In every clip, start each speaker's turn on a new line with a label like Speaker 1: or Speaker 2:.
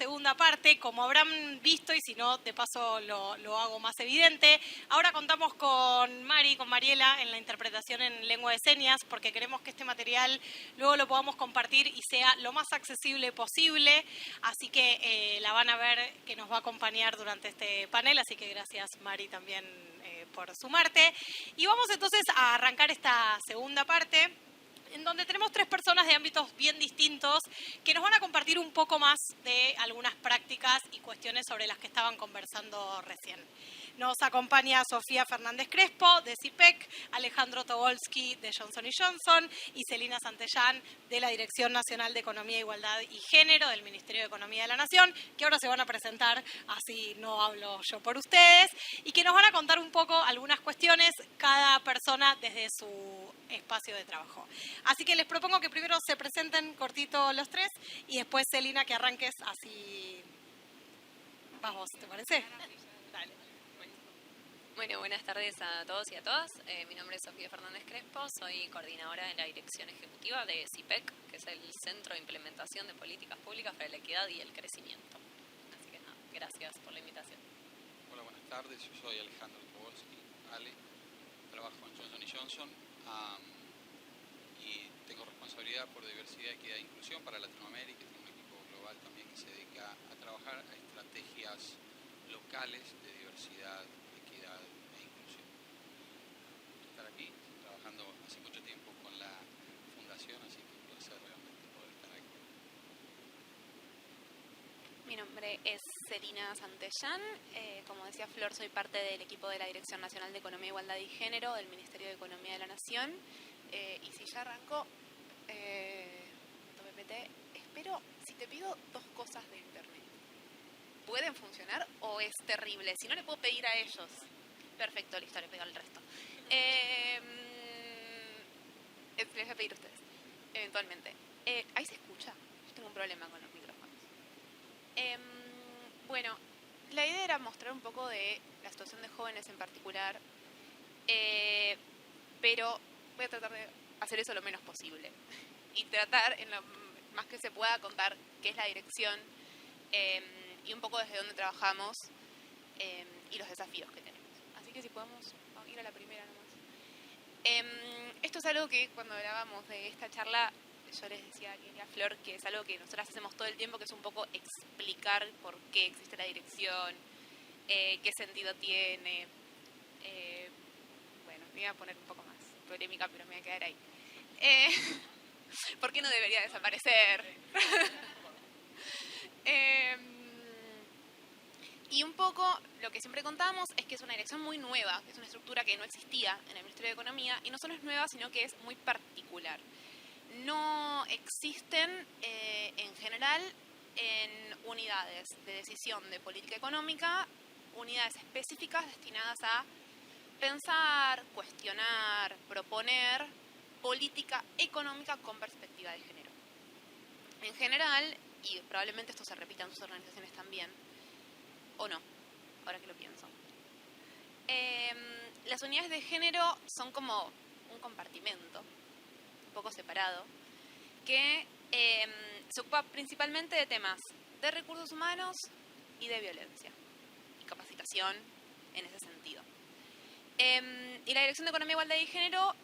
Speaker 1: segunda parte. Como habrán visto, y si no, de paso lo hago más evidente, ahora contamos con Mariela, en la interpretación en lengua de señas, porque queremos que este material luego lo podamos compartir y sea lo más accesible posible. Así que la van a ver, que nos va a acompañar durante este panel. Así que gracias, Mari, también por sumarte. Y vamos entonces a arrancar esta segunda parte, en donde tenemos 3 personas de ámbitos bien distintos que nos van a compartir un poco más de algunas prácticas y cuestiones sobre las que estaban conversando recién. Nos acompaña Sofía Fernández Crespo, de CIPEC, Alejandro Tobolsky, de Johnson & Johnson, y Celina Santellán, de la Dirección Nacional de Economía, Igualdad y Género del Ministerio de Economía de la Nación, que ahora se van a presentar, así no hablo yo por ustedes, y que nos van a contar un poco algunas cuestiones, cada persona desde su espacio de trabajo. Así que les propongo que primero se presenten cortito los 3 y después, Celina, que arranques, así vas vos, ¿te parece? Dale.
Speaker 2: Bueno, buenas tardes a todos y a todas. Mi nombre es Sofía Fernández Crespo, soy coordinadora de la Dirección Ejecutiva de CIPEC, que es el Centro de Implementación de Políticas Públicas para la Equidad y el Crecimiento. Así que nada, gracias por la invitación.
Speaker 3: Hola, buenas tardes. Yo soy Alejandro Tobolsky, Ale, trabajo en Johnson & Johnson y tengo responsabilidad por diversidad, equidad e inclusión para Latinoamérica. Tengo un equipo global también que se dedica a trabajar a estrategias locales de diversidad, equidad e inclusión. Estar aquí trabajando hace mucho tiempo con la fundación, así que un placer realmente poder estar aquí.
Speaker 4: Mi nombre es Celina Santellán. Como decía Flor, soy parte del equipo de la Dirección Nacional de Economía, Igualdad y Género del Ministerio de Economía de la Nación. Y si ya arranco, PPT, espero, si te pido 2 cosas de internet, ¿pueden funcionar o es terrible? Si no, le puedo pedir a ellos. Perfecto, listo, le pido al resto. Les voy a pedir a ustedes, eventualmente. ¿Ahí se escucha? Yo tengo un problema con los micrófonos. Bueno, la idea era mostrar un poco de la situación de jóvenes en particular, pero voy a tratar de hacer eso lo menos posible y tratar, en lo más que se pueda, contar qué es la dirección y un poco desde dónde trabajamos y los desafíos que tenemos. Así que si podemos ir a la primera nomás. Esto es algo que cuando hablábamos de esta charla, yo les decía aquí a Flor que es algo que nosotras hacemos todo el tiempo, que es un poco explicar por qué existe la dirección, qué sentido tiene. Bueno, me voy a poner un poco más polémica, pero me voy a quedar ahí. ¿Por qué no debería desaparecer? Y un poco lo que siempre contamos es que es una dirección muy nueva, que es una estructura que no existía en el Ministerio de Economía, y no solo es nueva, sino que es muy particular. No existen en general en unidades de decisión de política económica, unidades específicas destinadas a pensar, cuestionar, proponer política económica con perspectiva de género. En general, y probablemente esto se repita en sus organizaciones también, o no, ahora que lo pienso, las unidades de género son como un compartimento un poco separado que se ocupa principalmente de temas de recursos humanos y de violencia y capacitación en ese sentido. Y la Dirección de Economía, Igualdad y Género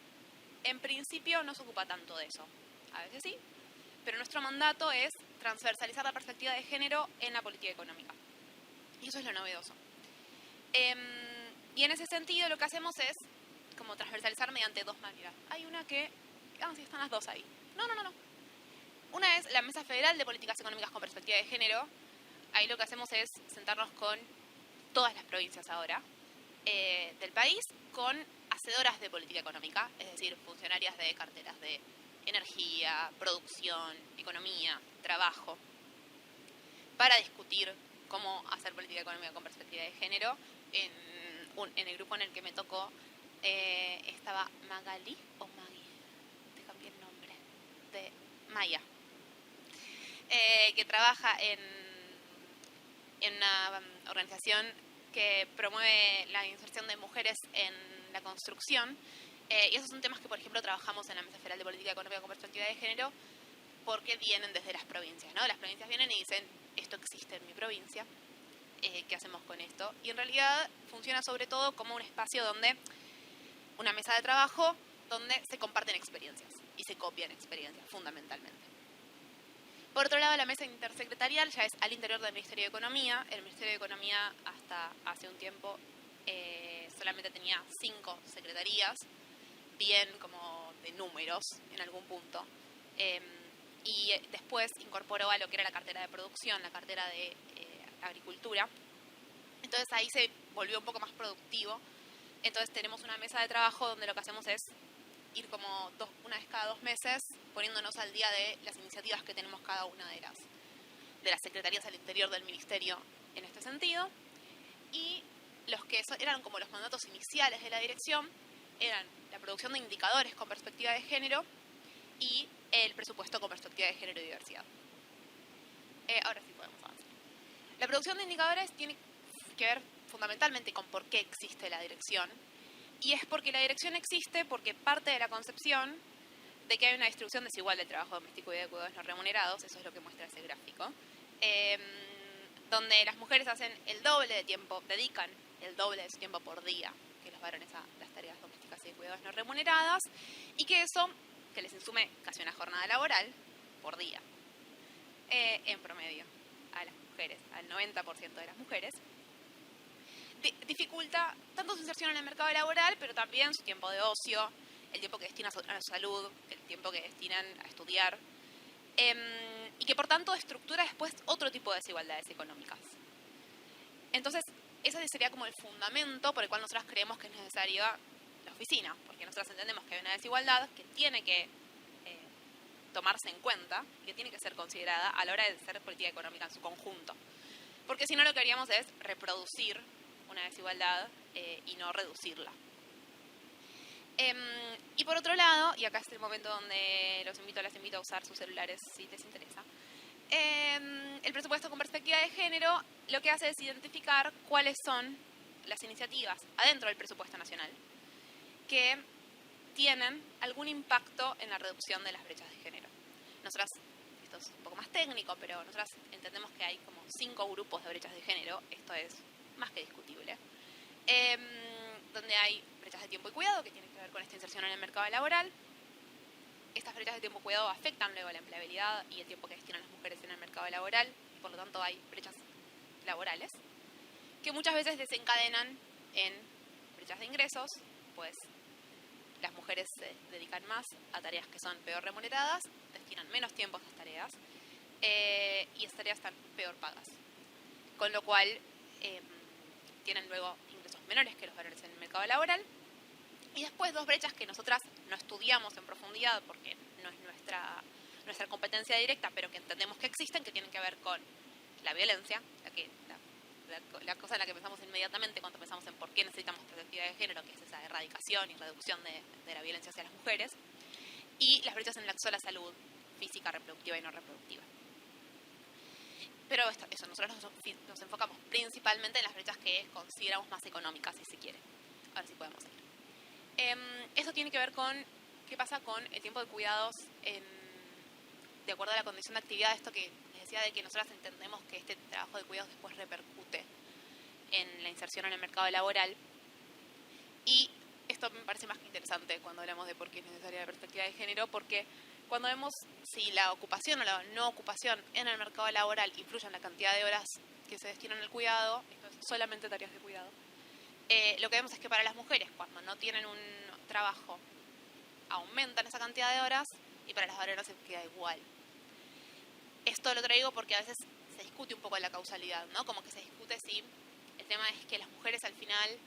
Speaker 4: en principio no se ocupa tanto de eso, a veces sí, pero nuestro mandato es transversalizar la perspectiva de género en la política económica. Y eso es lo novedoso. Y en ese sentido lo que hacemos es como transversalizar mediante 2 maneras. Hay una que... sí, están las 2 ahí. No. Una es la Mesa Federal de Políticas Económicas con Perspectiva de Género. Ahí lo que hacemos es sentarnos con todas las provincias ahora del país, con hacedoras de política económica, es decir, funcionarias de carteras de energía, producción, economía, trabajo, para discutir cómo hacer política económica con perspectiva de género. En el grupo en el que me tocó estaba Magali o Maggie, te cambié el nombre, de Maya, que trabaja en una organización que promueve la inserción de mujeres en la construcción, y esos son temas que, por ejemplo, trabajamos en la Mesa Federal de Política Económica con Perspectiva de Género, porque vienen desde las provincias, ¿no? Las provincias vienen y dicen, esto existe en mi provincia, ¿qué hacemos con esto? Y en realidad funciona sobre todo como un espacio donde, una mesa de trabajo, donde se comparten experiencias y se copian experiencias, fundamentalmente. Por otro lado, la mesa intersecretarial ya es al interior del Ministerio de Economía. El Ministerio de Economía hasta hace un tiempo solamente tenía 5 secretarías, bien como de números en algún punto. Y después incorporó a lo que era la cartera de producción, la cartera de agricultura. Entonces ahí se volvió un poco más productivo. Entonces tenemos una mesa de trabajo donde lo que hacemos es ir como una vez cada 2 meses poniéndonos al día de las iniciativas que tenemos cada una de las secretarías al interior del ministerio en este sentido. Y los que eran como los mandatos iniciales de la dirección eran la producción de indicadores con perspectiva de género y el presupuesto con perspectiva de género y diversidad. Ahora sí podemos avanzar. La producción de indicadores tiene que ver fundamentalmente con por qué existe la dirección. Y es porque la dirección existe porque parte de la concepción de que hay una distribución desigual del trabajo doméstico y de cuidados no remunerados, eso es lo que muestra ese gráfico, donde las mujeres hacen el doble de tiempo, dedican el doble de su tiempo por día que los varones a las tareas domésticas y de cuidados no remuneradas, y que eso, que les insume casi una jornada laboral por día, en promedio, a las mujeres, al 90% de las mujeres, dificulta tanto su inserción en el mercado laboral, pero también su tiempo de ocio, el tiempo que destinan a su salud, el tiempo que destinan a estudiar, y que por tanto estructura después otro tipo de desigualdades económicas. Entonces, ese sería como el fundamento por el cual nosotros creemos que es necesaria la oficina, porque nosotros entendemos que hay una desigualdad que tiene que tomarse en cuenta, que tiene que ser considerada a la hora de hacer política económica en su conjunto. Porque si no, lo que haríamos es reproducir una desigualdad y no reducirla. Y por otro lado, y acá es el momento donde las invito a usar sus celulares si les interesa, el presupuesto con perspectiva de género lo que hace es identificar cuáles son las iniciativas adentro del presupuesto nacional que tienen algún impacto en la reducción de las brechas de género. Nosotras, esto es un poco más técnico, pero nosotras entendemos que hay como 5 grupos de brechas de género, esto es más que discutible, donde hay brechas de tiempo y cuidado que tienen que ver con esta inserción en el mercado laboral. Estas brechas de tiempo y cuidado afectan luego la empleabilidad y el tiempo que destinan las mujeres en el mercado laboral, y por lo tanto hay brechas laborales que muchas veces desencadenan en brechas de ingresos, pues las mujeres se dedican más a tareas que son peor remuneradas, destinan menos tiempo a esas tareas, y esas tareas están peor pagas, con lo cual tienen luego ingresos menores que los varones en el mercado laboral. Y después 2 brechas que nosotras no estudiamos en profundidad porque no es nuestra competencia directa, pero que entendemos que existen, que tienen que ver con la violencia, la cosa en la que pensamos inmediatamente cuando pensamos en por qué necesitamos perspectiva de género, que es esa erradicación y reducción de la violencia hacia las mujeres, y las brechas en el acceso a la salud física, reproductiva y no reproductiva. Pero eso, nosotros nos enfocamos principalmente en las brechas que consideramos más económicas, si se quiere. Ahora sí podemos seguir. Esto tiene que ver con qué pasa con el tiempo de cuidados de acuerdo a la condición de actividad. Esto que les decía de que nosotros entendemos que este trabajo de cuidados después repercute en la inserción en el mercado laboral. Y esto me parece más que interesante cuando hablamos de por qué es necesaria la perspectiva de género, porque cuando vemos si la ocupación o la no ocupación en el mercado laboral influye en la cantidad de horas que se destinan al cuidado, esto es solamente tareas de cuidado, lo que vemos es que para las mujeres, cuando no tienen un trabajo, aumentan esa cantidad de horas, y para las varones se queda igual. Esto lo traigo porque a veces se discute un poco la causalidad, ¿no? Como que se discute si el tema es que las mujeres al final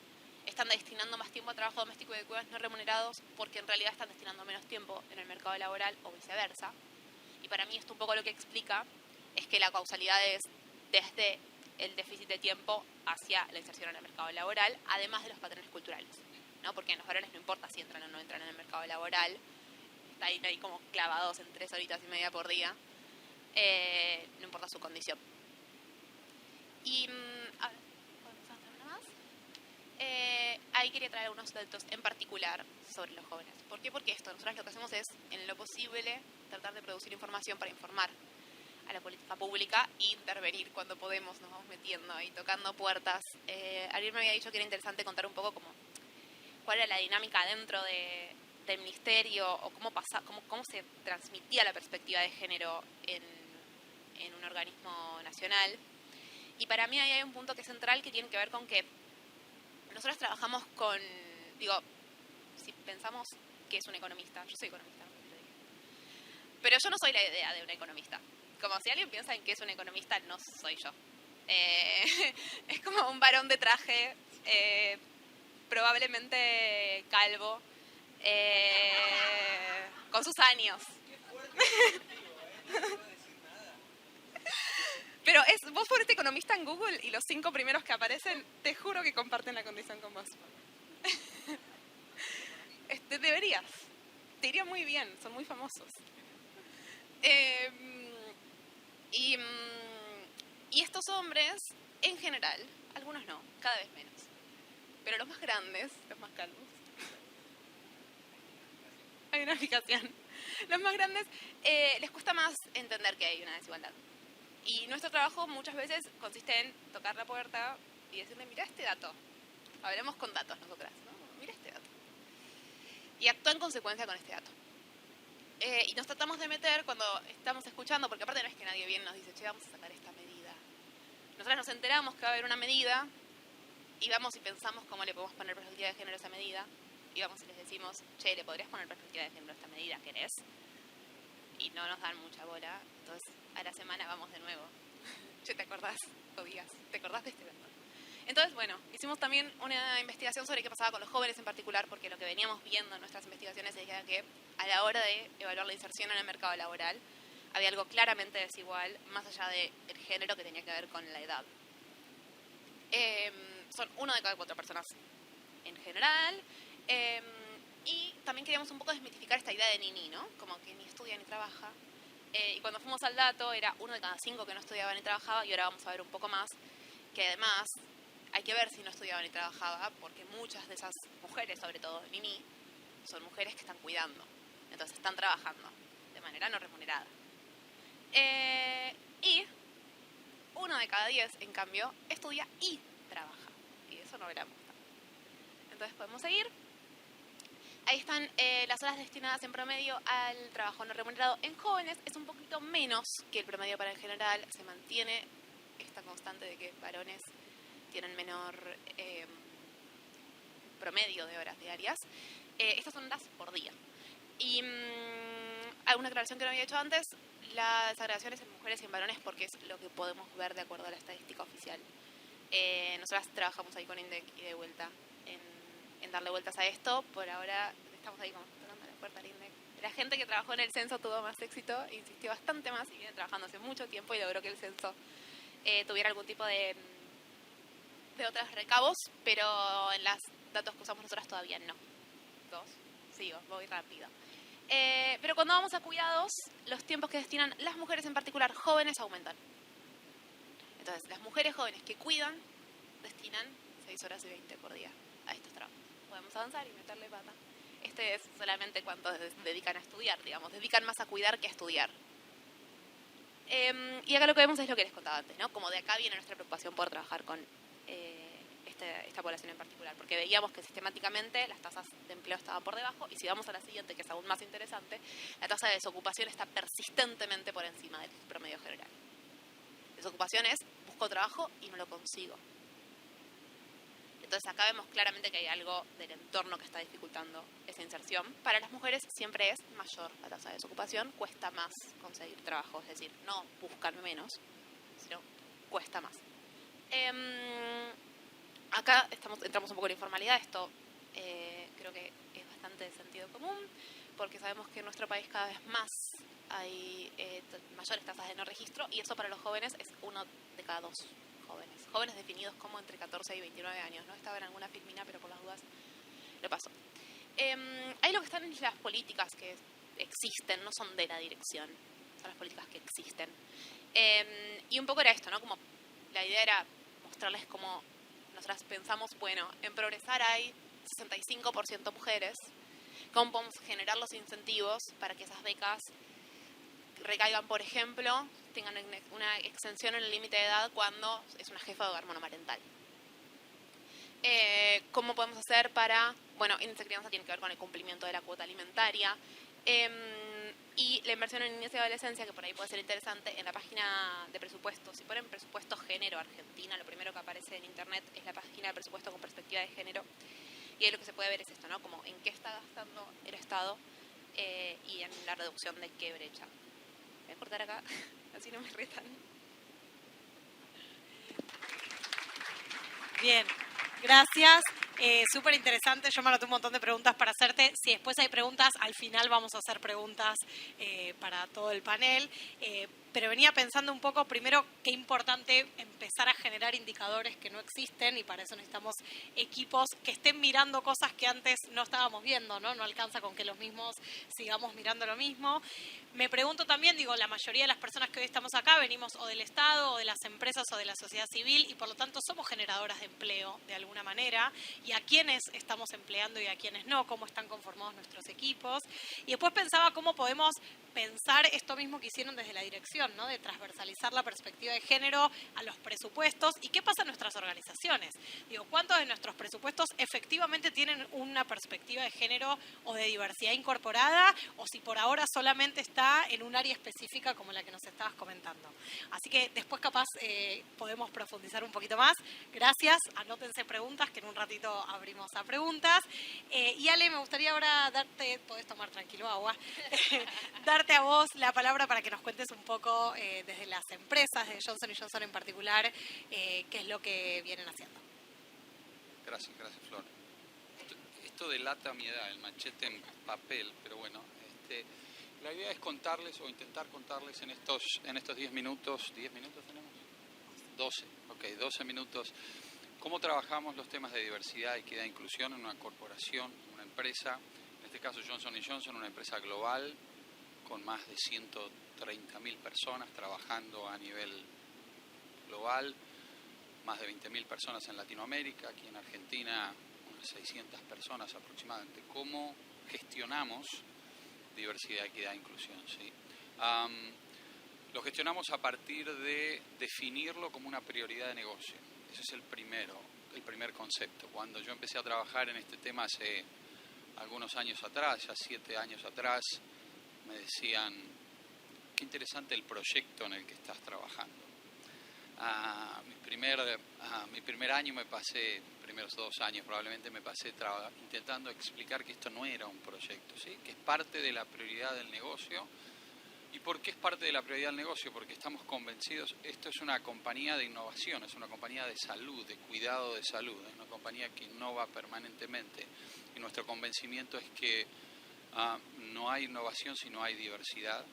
Speaker 4: están destinando más tiempo a trabajo doméstico y de cuidados no remunerados porque en realidad están destinando menos tiempo en el mercado laboral o viceversa. Y para mí esto un poco lo que explica es que la causalidad es desde el déficit de tiempo hacia la inserción en el mercado laboral, además de los patrones culturales, ¿no? Porque a los varones no importa si entran o no entran en el mercado laboral, está ahí como clavados en 3 horitas y media por día, no importa su condición. Y ahora, ¿podemos hacer una más? ahí quería traer algunos datos en particular sobre los jóvenes. ¿Por qué? Porque nosotros lo que hacemos es, en lo posible, tratar de producir información para informar a la política pública e intervenir cuando podemos, nos vamos metiendo y tocando puertas. Ariel me había dicho que era interesante contar un poco cuál era la dinámica dentro del ministerio o cómo se transmitía la perspectiva de género en un organismo nacional. Y para mí ahí hay un punto que es central que tiene que ver con que nosotros trabajamos si pensamos que es un economista, yo soy economista, pero yo no soy la idea de un economista. Como si alguien piensa en qué es un economista, no soy yo. Es como un varón de traje, probablemente calvo, con sus años. Pero vos ponete economista en Google y los 5 primeros que aparecen, te juro que comparten la condición con vos. Deberías. Te iría muy bien, son muy famosos. Y estos hombres, en general, algunos no, cada vez menos. Pero los más grandes, los más calvos, hay una fijación. Los más grandes les cuesta más entender que hay una desigualdad. Y nuestro trabajo muchas veces consiste en tocar la puerta y decirle, mira este dato. Hablemos con datos nosotras, ¿no? Mira este dato. Y actúa en consecuencia con este dato. Y nos tratamos de meter cuando estamos escuchando, porque aparte no es que nadie viene y nos dice, che, vamos a sacar esta medida. Nosotras nos enteramos que va a haber una medida y vamos y pensamos cómo le podemos poner perspectiva de género a esa medida. Y vamos y les decimos, che, ¿le podrías poner perspectiva de género a esta medida? ¿Querés? Y no nos dan mucha bola. Entonces, a la semana vamos de nuevo. Che, ¿te acordás? ¿Te acordás de este dato? Entonces, bueno, hicimos también una investigación sobre qué pasaba con los jóvenes en particular, porque lo que veníamos viendo en nuestras investigaciones es que a la hora de evaluar la inserción en el mercado laboral había algo claramente desigual, más allá del género que tenía que ver con la edad. Son 1 de cada 4 personas en general. Y también queríamos un poco desmitificar esta idea de ni, ¿no? Como que ni estudia ni trabaja. Y cuando fuimos al dato era 1 de cada 5 que no estudiaba ni trabajaba, y ahora vamos a ver un poco más que además hay que ver si no estudiaba ni trabajaba, porque muchas de esas mujeres, sobre todo Nini, son mujeres que están cuidando, entonces están trabajando de manera no remunerada. Y 1 de cada 10, en cambio, estudia y trabaja, y eso no veremos. Entonces podemos seguir. Ahí están las horas destinadas en promedio al trabajo no remunerado en jóvenes. Es un poquito menos que el promedio para el general. Se mantiene esta constante de que varones tienen menor promedio de horas diarias. Estas son horas por día. Y alguna aclaración que no había hecho antes, las agregaciones en mujeres y en varones porque es lo que podemos ver de acuerdo a la estadística oficial. Nosotras trabajamos ahí con INDEC y de vuelta en darle vueltas a esto. Por ahora estamos ahí como tocando la puerta al INDEC. La gente que trabajó en el censo tuvo más éxito, insistió bastante más y viene trabajando hace mucho tiempo y logró que el censo tuviera algún tipo de otros recabos, pero en los datos que usamos nosotras todavía no. Sigo, voy rápido. Pero cuando vamos a cuidados, los tiempos que destinan las mujeres en particular jóvenes aumentan. Entonces, las mujeres jóvenes que cuidan destinan 6 horas y 20 por día a estos trabajos. Podemos avanzar y meterle pata. Este es solamente cuánto dedican a estudiar, digamos. Dedican más a cuidar que a estudiar. Y acá lo que vemos es lo que les contaba antes, ¿no? Como de acá viene nuestra preocupación por trabajar con esta población en particular. Porque veíamos que sistemáticamente las tasas de empleo estaban por debajo. Y si vamos a la siguiente, que es aún más interesante, la tasa de desocupación está persistentemente por encima del promedio general. Desocupación es, busco trabajo y no lo consigo. Entonces acá vemos claramente que hay algo del entorno que está dificultando esa inserción. Para las mujeres siempre es mayor la tasa de desocupación, cuesta más conseguir trabajo, es decir, no buscan menos, sino cuesta más. Acá entramos un poco en informalidad, esto creo que es bastante de sentido común, porque sabemos que en nuestro país cada vez más hay mayores tasas de no registro, y eso para los jóvenes es 1 de cada 2 jóvenes definidos como entre 14 y 29 años. No estaba en alguna filmina, pero por las dudas lo paso. Ahí lo que están en las políticas que existen, no son de la dirección, son las políticas que existen. Y un poco era esto, ¿no? Como la idea era mostrarles cómo nosotras pensamos, bueno, en Progresar hay 65% mujeres, ¿cómo podemos generar los incentivos para que esas becas recaigan, por ejemplo, tengan una extensión en el límite de edad cuando es una jefa de hogar monomarental? ¿Cómo podemos hacer para, bueno, índice de crianza tiene que ver con el cumplimiento de la cuota alimentaria, y la inversión en niñez y adolescencia, que por ahí puede ser interesante, en la página de presupuestos, si ponen presupuesto género Argentina, lo primero que aparece en internet es la página de presupuesto con perspectiva de género, y ahí lo que se puede ver es esto, ¿no? Como en qué está gastando el Estado y en la reducción de qué brecha. Voy a cortar acá, así no me retan.
Speaker 1: Bien, gracias. Súper interesante. Yo me anoté un montón de preguntas para hacerte. Si después hay preguntas, al final vamos a hacer preguntas para todo el panel. Pero venía pensando un poco, primero, qué importante empezar a generar indicadores que no existen, y para eso necesitamos equipos que estén mirando cosas que antes no estábamos viendo, ¿no? No alcanza con que los mismos sigamos mirando lo mismo. Me pregunto también, digo, la mayoría de las personas que hoy estamos acá venimos o del Estado, o de las empresas, o de la sociedad civil, y por lo tanto somos generadoras de empleo de alguna manera, y a quiénes estamos empleando y a quiénes no, cómo están conformados nuestros equipos. Y después pensaba cómo podemos pensar esto mismo que hicieron desde la dirección, ¿no? De transversalizar la perspectiva de género a los presupuestos. ¿Y qué pasa en nuestras organizaciones? Digo, ¿cuántos de nuestros presupuestos efectivamente tienen una perspectiva de género o de diversidad incorporada? O si por ahora solamente está en un área específica como la que nos estabas comentando. Así que después capaz podemos profundizar un poquito más. Gracias. Anótense preguntas, que en un ratito abrimos a preguntas. Y Ale, me gustaría ahora darte, podés tomar tranquilo agua, darte a vos la palabra para que nos cuentes un poco desde las empresas, de Johnson & Johnson en particular, qué es lo que vienen haciendo.
Speaker 3: Gracias, Flor. Esto delata mi edad, el machete en papel, pero bueno, la idea es contarles o intentar contarles en estos 10 minutos, ¿10 minutos tenemos? 12 minutos, cómo trabajamos los temas de diversidad, equidad e inclusión en una corporación, una empresa, en este caso Johnson & Johnson, una empresa global, con más de 130.000 personas trabajando a nivel global, más de 20.000 personas en Latinoamérica, aquí en Argentina unas 600 personas aproximadamente. ¿Cómo gestionamos diversidad, equidad e inclusión? ¿Sí? Lo gestionamos a partir de definirlo como una prioridad de negocio. Ese es el primer concepto. Cuando yo empecé a trabajar en este tema hace algunos años atrás, ya 7 años atrás, me decían, qué interesante el proyecto en el que estás trabajando. Mi primer año me pasé, primeros 2 años probablemente me pasé intentando explicar que esto no era un proyecto, ¿sí? Que es parte de la prioridad del negocio. ¿Y por qué es parte de la prioridad del negocio? Porque estamos convencidos, esto es una compañía de innovación, es una compañía de salud, de cuidado de salud, es una compañía que innova permanentemente. Y nuestro convencimiento es que no hay innovación si no hay diversidad.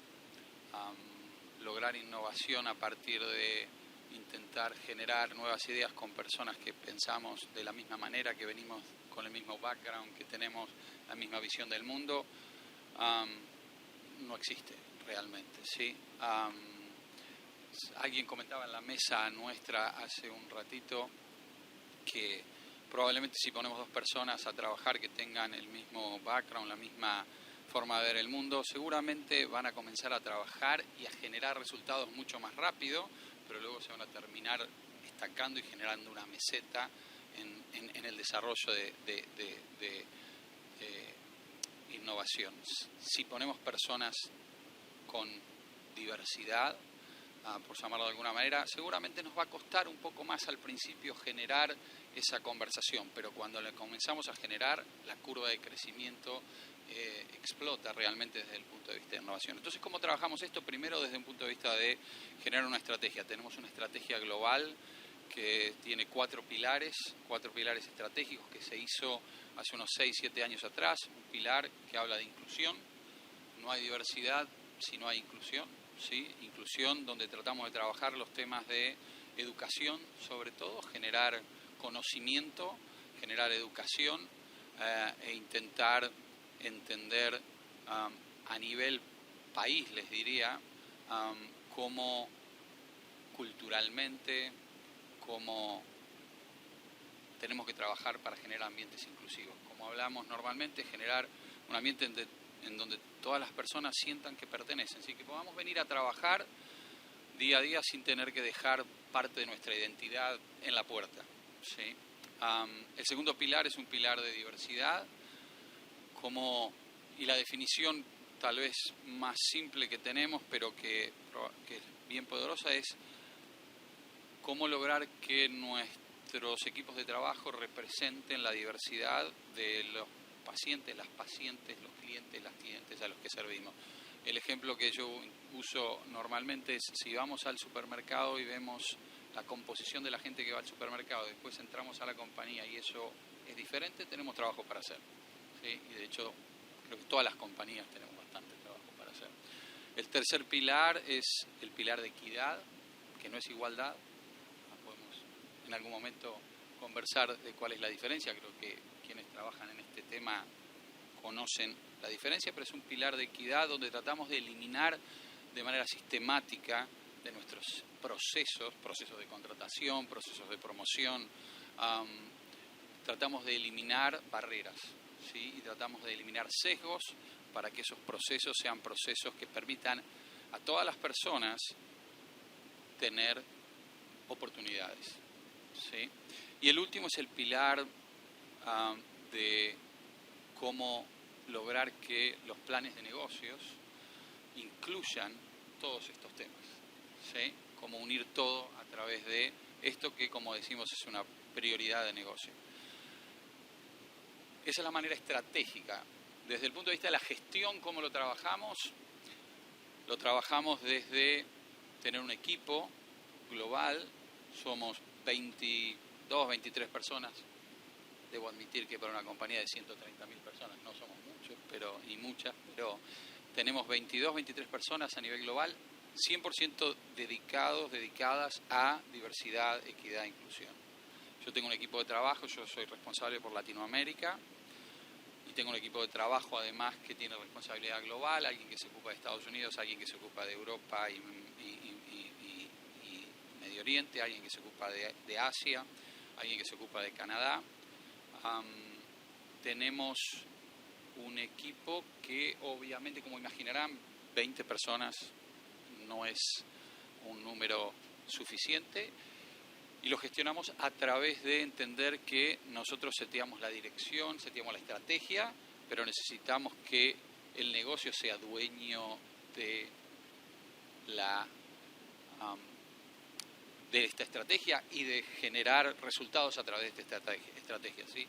Speaker 3: Lograr innovación a partir de intentar generar nuevas ideas con personas que pensamos de la misma manera, que venimos con el mismo background, que tenemos la misma visión del mundo, no existe realmente, ¿sí? Alguien comentaba en la mesa nuestra hace un ratito que probablemente si ponemos 2 personas a trabajar que tengan el mismo background, la misma forma de ver el mundo, seguramente van a comenzar a trabajar y a generar resultados mucho más rápido, pero luego se van a terminar estancando y generando una meseta en el desarrollo de innovación. Si ponemos personas con diversidad, por llamarlo de alguna manera, seguramente nos va a costar un poco más al principio generar esa conversación, pero cuando le comenzamos a generar, la curva de crecimiento explota realmente desde el punto de vista de innovación. Entonces, ¿cómo trabajamos esto? Primero desde un punto de vista de generar una estrategia. Tenemos una estrategia global que tiene 4 pilares estratégicos que se hizo hace unos 6-7 años atrás. Un pilar que habla de inclusión. No hay diversidad si no hay inclusión, ¿sí? Inclusión donde tratamos de trabajar los temas de educación, sobre todo, generar conocimiento, generar educación e intentar entender a nivel país, les diría, cómo culturalmente, cómo tenemos que trabajar para generar ambientes inclusivos. Como hablamos normalmente, generar un ambiente en donde todas las personas sientan que pertenecen, así que podamos venir a trabajar día a día sin tener que dejar parte de nuestra identidad en la puerta, ¿sí? El segundo pilar es un pilar de diversidad, y la definición tal vez más simple que tenemos, pero que es bien poderosa, es cómo lograr que nuestros equipos de trabajo representen la diversidad de los pacientes, las pacientes, los clientes, las clientes a los que servimos. El ejemplo que yo uso normalmente es si vamos al supermercado y vemos la composición de la gente que va al supermercado, después entramos a la compañía y eso es diferente, tenemos trabajo para hacer, ¿sí? Y de hecho creo que todas las compañías tenemos bastante trabajo para hacer. El tercer pilar es el pilar de equidad, que no es igualdad. Podemos en algún momento conversar de cuál es la diferencia. Creo que quienes trabajan en este tema conocen la diferencia, pero es un pilar de equidad donde tratamos de eliminar de manera sistemática de nuestros procesos de contratación, procesos de promoción, tratamos de eliminar barreras, ¿sí? Y tratamos de eliminar sesgos para que esos procesos sean procesos que permitan a todas las personas tener oportunidades, ¿sí? Y el último es el pilar de cómo lograr que los planes de negocios incluyan todos estos temas, ¿sí? Cómo unir todo a través de esto que, como decimos, es una prioridad de negocio. Esa es la manera estratégica. Desde el punto de vista de la gestión, ¿cómo lo trabajamos? Lo trabajamos desde tener un equipo global. Somos 22, 23 personas. Debo admitir que para una compañía de 130.000 personas no somos muchos, pero tenemos 22, 23 personas a nivel global, 100% dedicadas a diversidad, equidad e inclusión. Yo tengo un equipo de trabajo, yo soy responsable por Latinoamérica y tengo un equipo de trabajo además que tiene responsabilidad global, alguien que se ocupa de Estados Unidos, alguien que se ocupa de Europa y Medio Oriente, alguien que se ocupa de Asia, alguien que se ocupa de Canadá. Tenemos un equipo que obviamente, como imaginarán, 20 personas no es un número suficiente y lo gestionamos a través de entender que nosotros seteamos la dirección, seteamos la estrategia, pero necesitamos que el negocio sea dueño de de esta estrategia y de generar resultados a través de esta estrategia, ¿sí?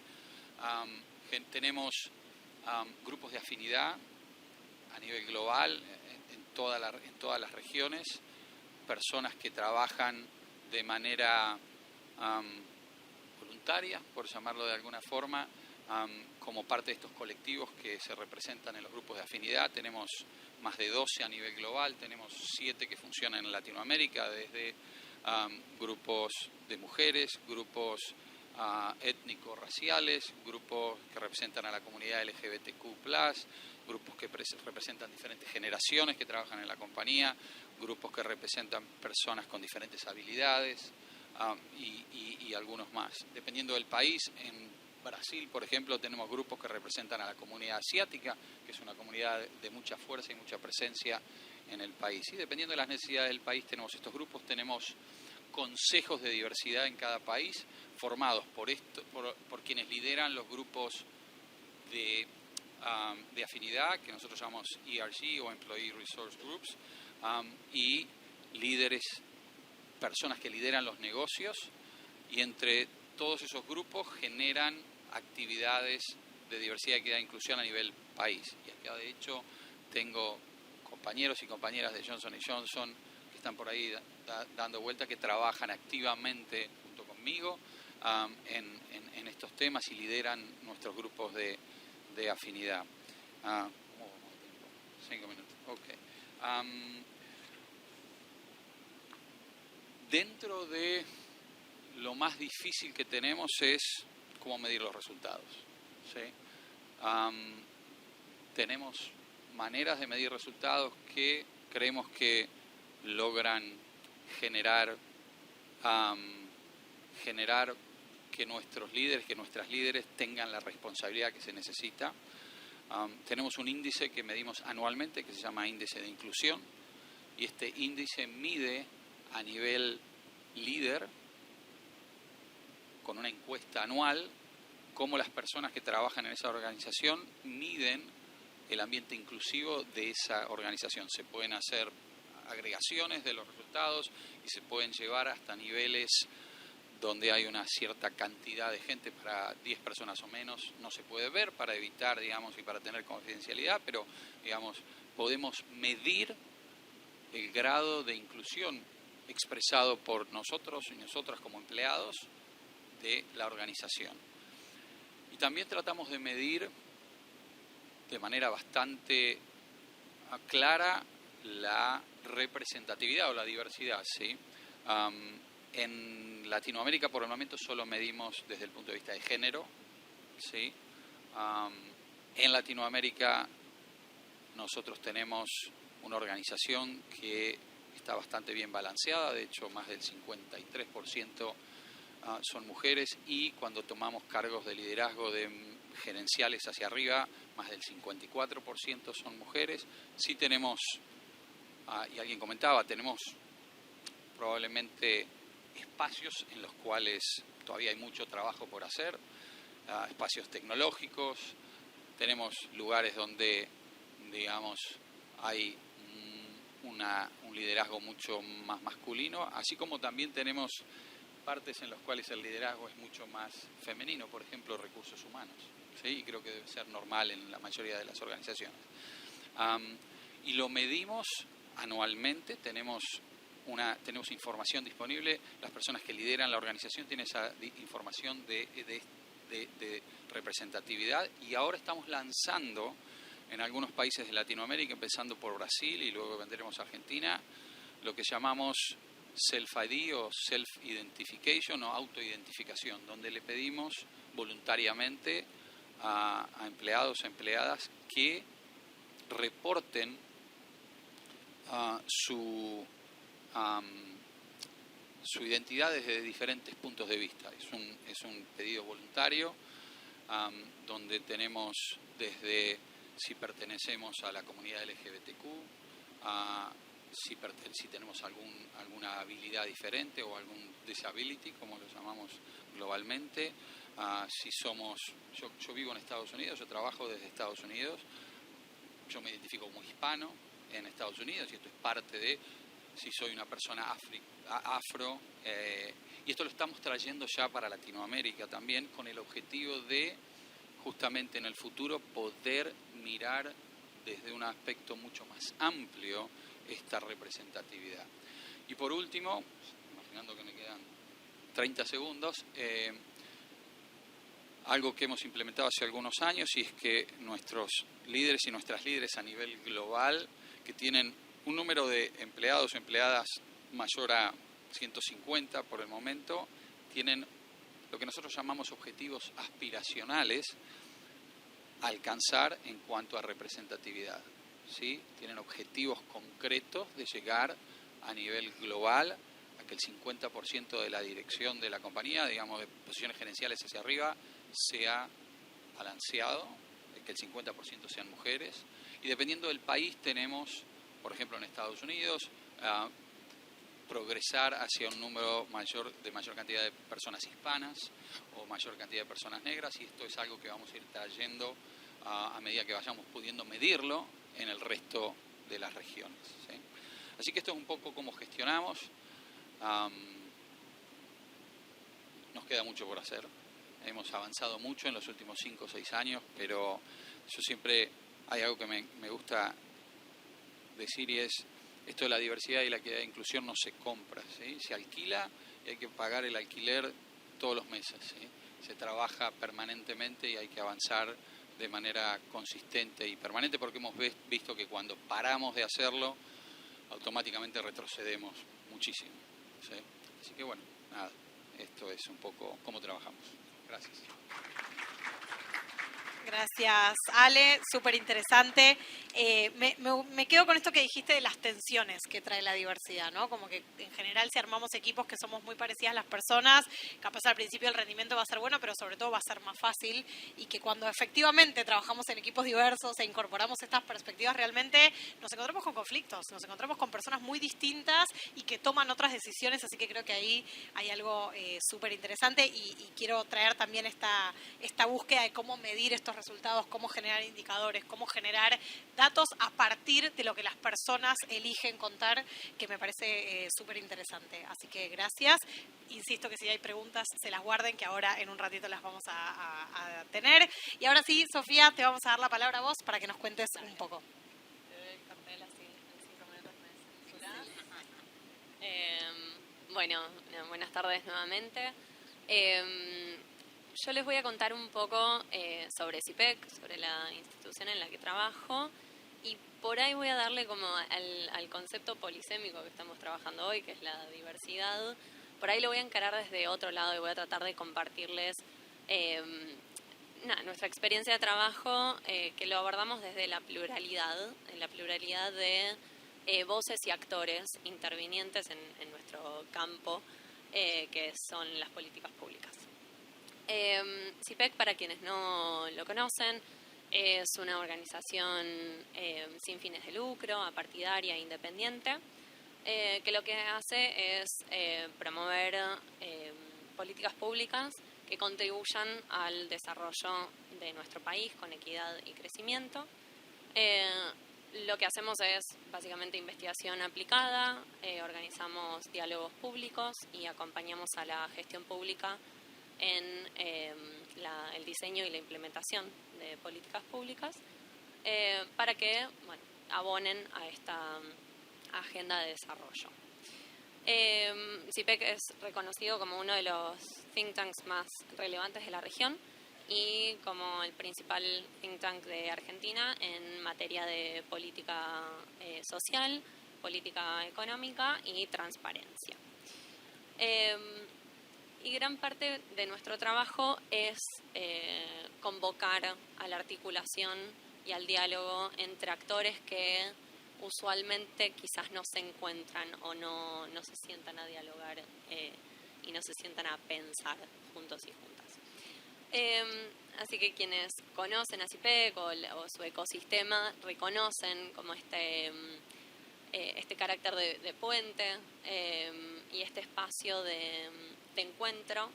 Speaker 3: Tenemos grupos de afinidad a nivel global en todas las regiones, personas que trabajan de manera voluntaria, por llamarlo de alguna forma, como parte de estos colectivos que se representan en los grupos de afinidad. Tenemos más de 12 a nivel global, tenemos 7 que funcionan en Latinoamérica, desde grupos de mujeres, grupos étnico-raciales, grupos que representan a la comunidad LGBTQ+, grupos que representan diferentes generaciones que trabajan en la compañía, grupos que representan personas con diferentes habilidades y algunos más. Dependiendo del país, en Brasil, por ejemplo, tenemos grupos que representan a la comunidad asiática, que es una comunidad de mucha fuerza y mucha presencia en el país. Y dependiendo de las necesidades del país, tenemos estos grupos, tenemos consejos de diversidad en cada país, formados por quienes lideran los grupos de afinidad, que nosotros llamamos ERG o Employee Resource Groups, y líderes, personas que lideran los negocios, y entre todos esos grupos generan actividades de diversidad, equidad e inclusión a nivel país. Y acá, de hecho, tengo compañeros y compañeras de Johnson & Johnson que están por ahí dando vuelta, que trabajan activamente junto conmigo en estos temas y lideran nuestros grupos de afinidad. ¿Cómo vamos de tiempo? 5 minutos. Okay. Dentro de lo más difícil que tenemos es cómo medir los resultados, ¿sí? Tenemos maneras de medir resultados que creemos que logran generar que nuestros líderes, que nuestras líderes tengan la responsabilidad que se necesita. Tenemos un índice que medimos anualmente que se llama índice de inclusión, y este índice mide a nivel líder, con una encuesta anual, cómo las personas que trabajan en esa organización miden el ambiente inclusivo de esa organización. Se pueden hacer agregaciones de los resultados y se pueden llevar hasta niveles donde hay una cierta cantidad de gente. Para 10 personas o menos no se puede ver para evitar, digamos, y para tener confidencialidad, pero, digamos, podemos medir el grado de inclusión expresado por nosotros y nosotras como empleados de la organización. Y también tratamos de medir de manera bastante clara la representatividad o la diversidad, ¿sí? En Latinoamérica por el momento solo medimos desde el punto de vista de género, ¿sí? En Latinoamérica nosotros tenemos una organización que está bastante bien balanceada, de hecho más del 53% son mujeres, y cuando tomamos cargos de liderazgo de gerenciales hacia arriba, más del 54% son mujeres. Sí tenemos, y alguien comentaba, tenemos probablemente espacios en los cuales todavía hay mucho trabajo por hacer, espacios tecnológicos, tenemos lugares donde, digamos, hay un liderazgo mucho más masculino, así como también tenemos partes en las cuales el liderazgo es mucho más femenino, por ejemplo, recursos humanos, ¿sí? Y creo que debe ser normal en la mayoría de las organizaciones. Y lo medimos anualmente, tenemos información disponible, las personas que lideran la organización tienen esa información de representatividad, y ahora estamos lanzando en algunos países de Latinoamérica, empezando por Brasil y luego vendremos a Argentina, lo que llamamos Self-ID o Self-Identification o autoidentificación, donde le pedimos voluntariamente a empleados, empleadas que reporten su identidad desde diferentes puntos de vista. Es un pedido voluntario donde tenemos desde si pertenecemos a la comunidad LGBTQ, si tenemos alguna habilidad diferente o algún disability, como lo llamamos globalmente, si somos, yo vivo en Estados Unidos, yo trabajo desde Estados Unidos, yo me identifico como hispano en Estados Unidos, y esto es parte de si soy una persona afro, y esto lo estamos trayendo ya para Latinoamérica también, con el objetivo de justamente en el futuro poder mirar desde un aspecto mucho más amplio esta representatividad. Y por último, imaginando que me quedan 30 segundos, algo que hemos implementado hace algunos años, y es que nuestros líderes y nuestras líderes a nivel global, que tienen un número de empleados o empleadas mayor a 150 por el momento, tienen lo que nosotros llamamos objetivos aspiracionales a alcanzar en cuanto a representatividad, ¿sí? Tienen objetivos concretos de llegar a nivel global a que el 50% de la dirección de la compañía, digamos de posiciones gerenciales hacia arriba, sea balanceado, de que el 50% sean mujeres, y dependiendo del país tenemos, por ejemplo en Estados Unidos, progresar hacia un número mayor cantidad de personas hispanas o mayor cantidad de personas negras, y esto es algo que vamos a ir trayendo a medida que vayamos pudiendo medirlo en el resto de las regiones, ¿sí? Así que esto es un poco cómo gestionamos. Nos queda mucho por hacer. Hemos avanzado mucho en los últimos 5 o 6 años, pero yo siempre hay algo que me gusta decir, y es esto de la diversidad y la equidad de inclusión no se compra, ¿sí? Se alquila y hay que pagar el alquiler todos los meses, ¿sí? Se trabaja permanentemente y hay que avanzar de manera consistente y permanente, porque hemos visto que cuando paramos de hacerlo, automáticamente retrocedemos muchísimo, ¿sí? Así que bueno, nada, esto es un poco cómo trabajamos. Gracias.
Speaker 1: Gracias, Ale, súper interesante. Me quedo con esto que dijiste de las tensiones que trae la diversidad, ¿no? Como que en general si armamos equipos que somos muy parecidas las personas, capaz al principio el rendimiento va a ser bueno, pero sobre todo va a ser más fácil y que cuando efectivamente trabajamos en equipos diversos e incorporamos estas perspectivas realmente nos encontramos con conflictos, nos encontramos con personas muy distintas y que toman otras decisiones, así que creo que ahí hay algo súper interesante y quiero traer también esta búsqueda de cómo medir estos resultados, cómo generar indicadores, cómo generar datos a partir de lo que las personas eligen contar, que me parece súper interesante. Así que gracias. Insisto que si hay preguntas, se las guarden, que ahora en un ratito las vamos a tener. Y ahora sí, Sofía, te vamos a dar la palabra a vos para que nos cuentes un poco.
Speaker 2: Bueno, buenas tardes nuevamente. Yo les voy a contar un poco sobre CIPEC, sobre la institución en la que trabajo, y por ahí voy a darle como al concepto polisémico que estamos trabajando hoy, que es la diversidad. Por ahí lo voy a encarar desde otro lado y voy a tratar de compartirles nuestra experiencia de trabajo, que lo abordamos desde la pluralidad de voces y actores intervinientes en nuestro campo, que son las políticas públicas. CIPEC, para quienes no lo conocen, es una organización sin fines de lucro, apartidaria e independiente, que lo que hace es promover políticas públicas que contribuyan al desarrollo de nuestro país con equidad y crecimiento. Lo que hacemos es básicamente investigación aplicada, organizamos diálogos públicos y acompañamos a la gestión pública en el diseño y la implementación de políticas públicas para que abonen a esta agenda de desarrollo. CIPEC es reconocido como uno de los think tanks más relevantes de la región y como el principal think tank de Argentina en materia de política social, política económica y transparencia. Y gran parte de nuestro trabajo es convocar a la articulación y al diálogo entre actores que usualmente quizás no se encuentran o no se sientan a dialogar y no se sientan a pensar juntos y juntas. Así que quienes conocen a CIPEC o su ecosistema reconocen como este carácter de puente y este espacio de encuentro,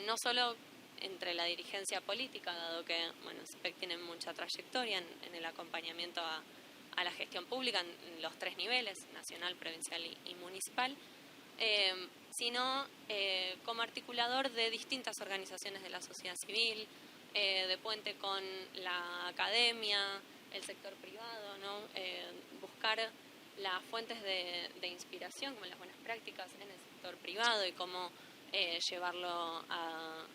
Speaker 2: no solo entre la dirigencia política, dado que CIPEC tiene mucha trayectoria en el acompañamiento a la gestión pública en los 3 niveles, nacional, provincial y municipal, sino como articulador de distintas organizaciones de la sociedad civil, de puente con la academia, el sector privado, ¿no? Buscar las fuentes de inspiración, como las buenas prácticas en el sector privado y cómo llevarlo a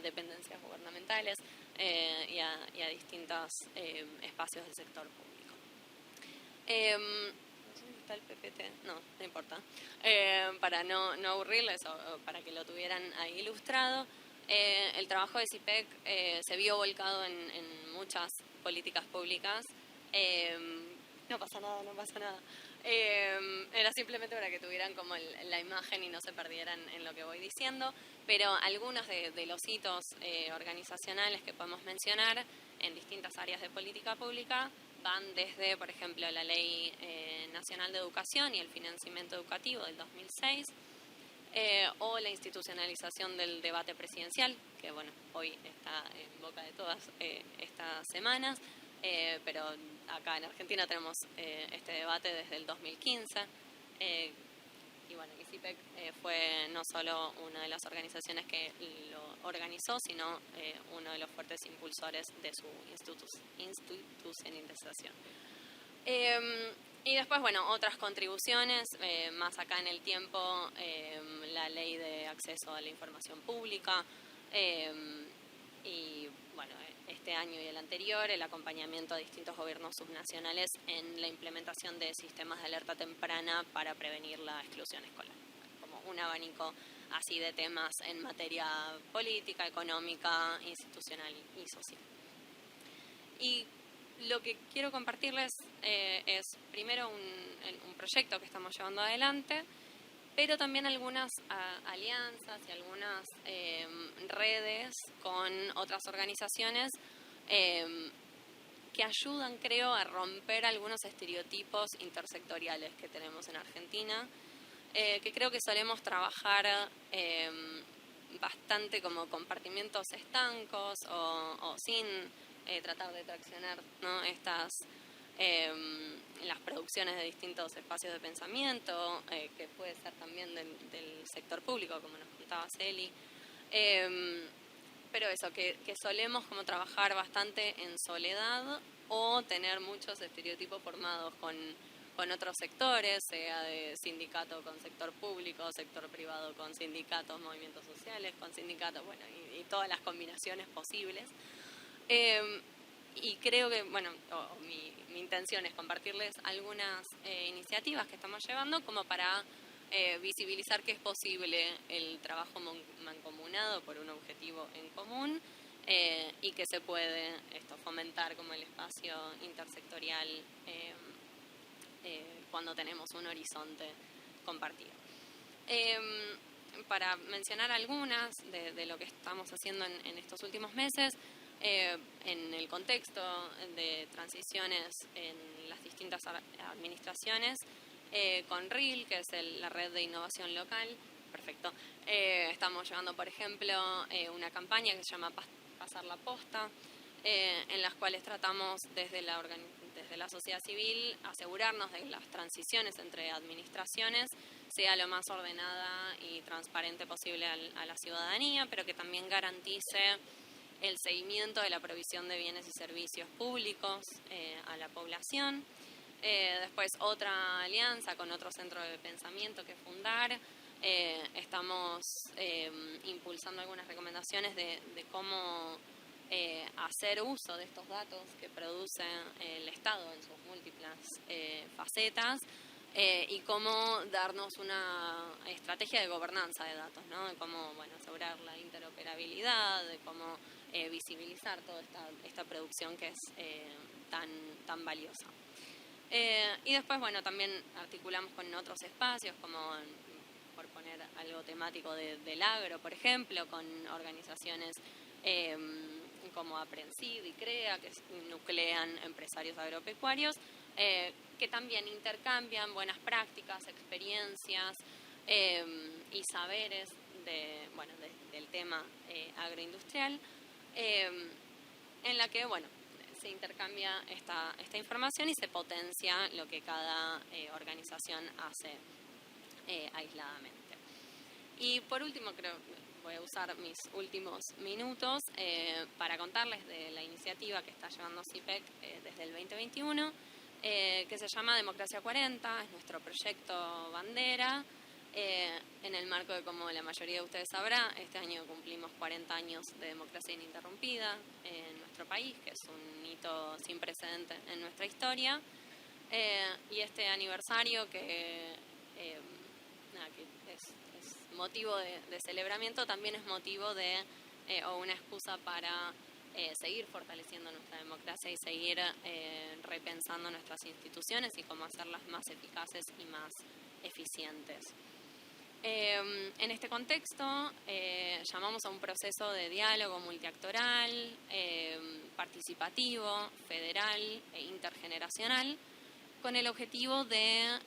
Speaker 2: dependencias gubernamentales y a distintos espacios del sector público. No sé si está el PPT, no importa. Para no aburrirles o para que lo tuvieran ahí ilustrado, el trabajo de CIPEC se vio volcado en muchas políticas públicas. No pasa nada. Era simplemente para que tuvieran como la imagen y no se perdieran en lo que voy diciendo, pero algunos de los hitos organizacionales que podemos mencionar en distintas áreas de política pública van desde, por ejemplo, la Ley Nacional de Educación y el Financiamiento Educativo del 2006, o la institucionalización del debate presidencial, que hoy está en boca de todas estas semanas, pero acá en Argentina tenemos este debate desde el 2015, y CIPEC fue no solo una de las organizaciones que lo organizó, sino uno de los fuertes impulsores de su institucionalización. Y después, otras contribuciones, más acá en el tiempo, la ley de acceso a la información pública, y este año y el anterior, el acompañamiento a distintos gobiernos subnacionales en la implementación de sistemas de alerta temprana para prevenir la exclusión escolar. como un abanico así de temas en materia política, económica, institucional y social. Y lo que quiero compartirles es primero un proyecto que estamos llevando adelante, pero también algunas alianzas y algunas redes con otras organizaciones que ayudan, creo, a romper algunos estereotipos intersectoriales que tenemos en Argentina, que creo que solemos trabajar bastante como compartimientos estancos o sin tratar de traccionar, ¿no?, las producciones de distintos espacios de pensamiento, que puede ser también del sector público, como nos contaba Celi. Pero eso, que solemos como trabajar bastante en soledad o tener muchos estereotipos formados con otros sectores, sea de sindicato con sector público, sector privado con sindicatos, movimientos sociales con sindicatos, bueno, y todas las combinaciones posibles. Y creo que, bueno, mi intención es compartirles algunas iniciativas que estamos llevando como para visibilizar que es posible el trabajo mancomunado por un objetivo en común y que se puede fomentar como el espacio intersectorial cuando tenemos un horizonte compartido. Para mencionar algunas de lo que estamos haciendo en estos últimos meses, en el contexto de transiciones en las distintas administraciones, con RIL, que es la red de innovación local, perfecto. Estamos llevando, por ejemplo, una campaña que se llama Pasar la Posta, en las cuales tratamos desde la sociedad civil asegurarnos de que las transiciones entre administraciones sea lo más ordenada y transparente posible a la ciudadanía, pero que también garantice el seguimiento de la provisión de bienes y servicios públicos a la población. Después otra alianza con otro centro de pensamiento que fundar. Estamos impulsando algunas recomendaciones de cómo hacer uso de estos datos que produce el Estado en sus múltiples facetas y cómo darnos una estrategia de gobernanza de datos, ¿no? De cómo, bueno, asegurar la interoperabilidad, de cómo visibilizar toda esta producción que es tan valiosa. Y después, bueno, también articulamos con otros espacios, como por poner algo temático del agro, por ejemplo, con organizaciones como Aprensiv y CREA, que nuclean empresarios agropecuarios, que también intercambian buenas prácticas, experiencias y saberes del tema agroindustrial, en la que, bueno, se intercambia esta información y se potencia lo que cada organización hace aisladamente. Y por último, creo que voy a usar mis últimos minutos para contarles de la iniciativa que está llevando CIPEC desde el 2021, que se llama Democracia 40, es nuestro proyecto bandera, en el marco de, como la mayoría de ustedes sabrá, este año cumplimos 40 años de democracia ininterrumpida en nuestro país, que es un hito sin precedente en nuestra historia, y este aniversario que es motivo de celebramiento, también es motivo o una excusa para seguir fortaleciendo nuestra democracia y seguir repensando nuestras instituciones y cómo hacerlas más eficaces y más eficientes. En este contexto llamamos a un proceso de diálogo multiactoral, participativo, federal e intergeneracional, con el objetivo de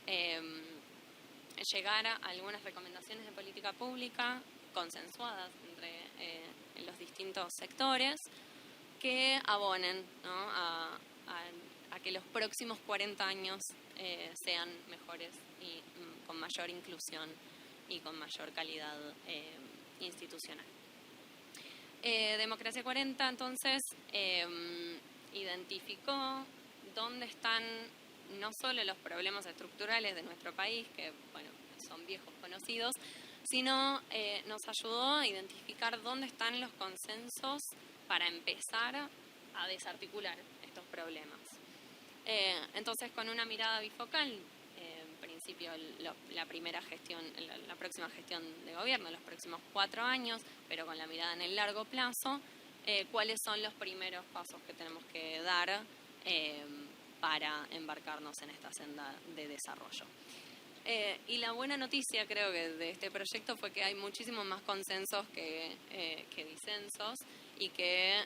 Speaker 2: llegar a algunas recomendaciones de política pública consensuadas entre los distintos sectores que abonen, ¿no?, a que los próximos 40 años sean mejores y con mayor inclusión y con mayor calidad institucional. Democracia 40, entonces, identificó dónde están no solo los problemas estructurales de nuestro país, que, bueno, son viejos conocidos, sino nos ayudó a identificar dónde están los consensos para empezar a desarticular estos problemas. Entonces, con una mirada bifocal, en principio la primera gestión, la próxima próxima gestión de gobierno, los próximos 4 años, pero con la mirada en el largo plazo, cuáles son los primeros pasos que tenemos que dar para embarcarnos en esta senda de desarrollo. Y la buena noticia, creo que de este proyecto, fue que hay muchísimos más consensos que disensos, y que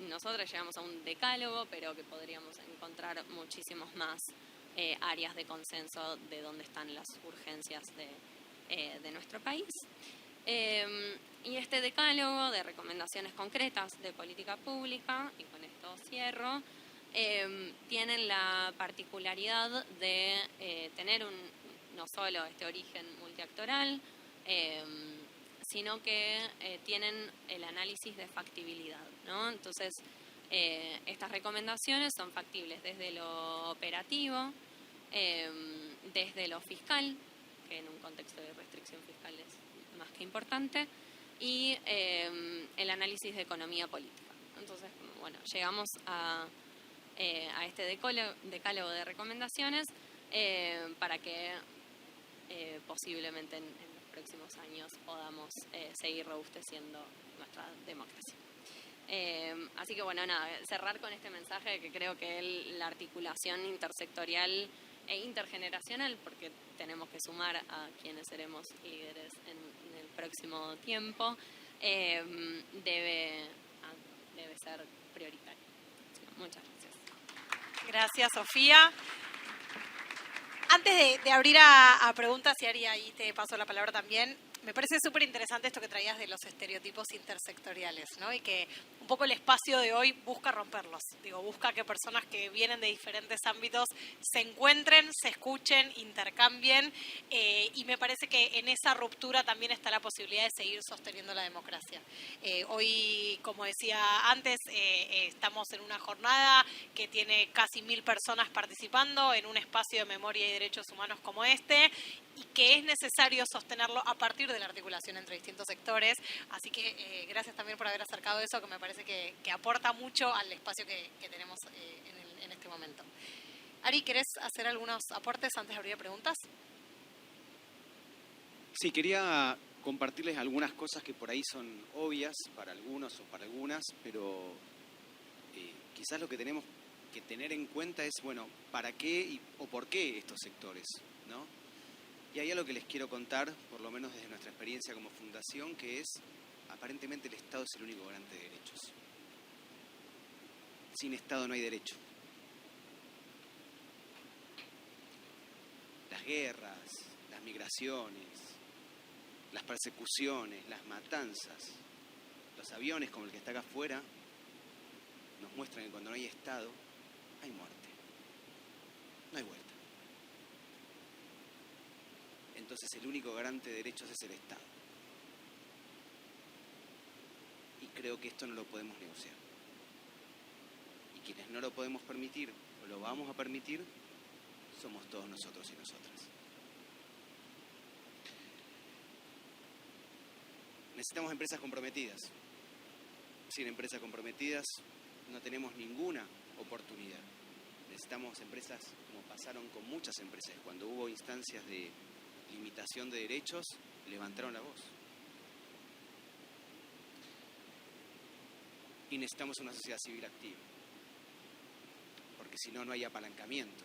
Speaker 2: nosotros llegamos a un decálogo, pero que podríamos encontrar muchísimos más áreas de consenso de dónde están las urgencias de nuestro país. Y este decálogo de recomendaciones concretas de política pública, y con esto cierro, tienen la particularidad de tener no solo este origen multiactoral, sino que tienen el análisis de factibilidad, ¿no? Entonces, estas recomendaciones son factibles desde lo operativo, desde lo fiscal, que en un contexto de restricción fiscal es más que importante, y el análisis de economía política. Entonces, bueno, llegamos a este decálogo de recomendaciones para que posiblemente en los próximos años podamos seguir robusteciendo nuestra democracia. Así que bueno, nada, cerrar con este mensaje de que creo que la articulación intersectorial e intergeneracional, porque tenemos que sumar a quienes seremos líderes en el próximo tiempo, debe ser prioritaria. Muchas gracias.
Speaker 1: Gracias, Sofía. Antes de abrir a preguntas, y Ari, ahí te paso la palabra también, me parece súper interesante esto que traías de los estereotipos intersectoriales, ¿no? Y que un poco el espacio de hoy busca romperlos. Digo, busca que personas que vienen de diferentes ámbitos se encuentren, se escuchen, intercambien, y me parece que en esa ruptura también está la posibilidad de seguir sosteniendo la democracia. Hoy, como decía antes, estamos en una jornada que tiene casi 1000 personas participando en un espacio de memoria y derechos humanos como este, y que es necesario sostenerlo a partir de la articulación entre distintos sectores. Así que gracias también por haber acercado eso, que me parece que aporta mucho al espacio que tenemos en este momento. Ari, ¿querés hacer algunos aportes antes de abrir preguntas?
Speaker 5: Sí, quería compartirles algunas cosas que por ahí son obvias para algunos o para algunas, pero quizás lo que tenemos que tener en cuenta es, bueno, ¿para qué o por qué estos sectores, ¿no? Y hay algo que les quiero contar, por lo menos desde nuestra experiencia como fundación, que es, aparentemente el Estado es el único garante de derechos. Sin Estado no hay derecho. Las guerras, las migraciones, las persecuciones, las matanzas, los aviones como el que está acá afuera, nos muestran que cuando no hay Estado, hay muerte. No hay vuelta. Entonces el único garante de derechos es el Estado. Y creo que esto no lo podemos negociar. Y quienes no lo podemos permitir o lo vamos a permitir, somos todos nosotros y nosotras. Necesitamos empresas comprometidas. Sin empresas comprometidas no tenemos ninguna oportunidad. Necesitamos empresas, como pasaron con muchas empresas, cuando hubo instancias de limitación de derechos, levantaron la voz. Y necesitamos una sociedad civil activa, porque si no, no hay apalancamiento.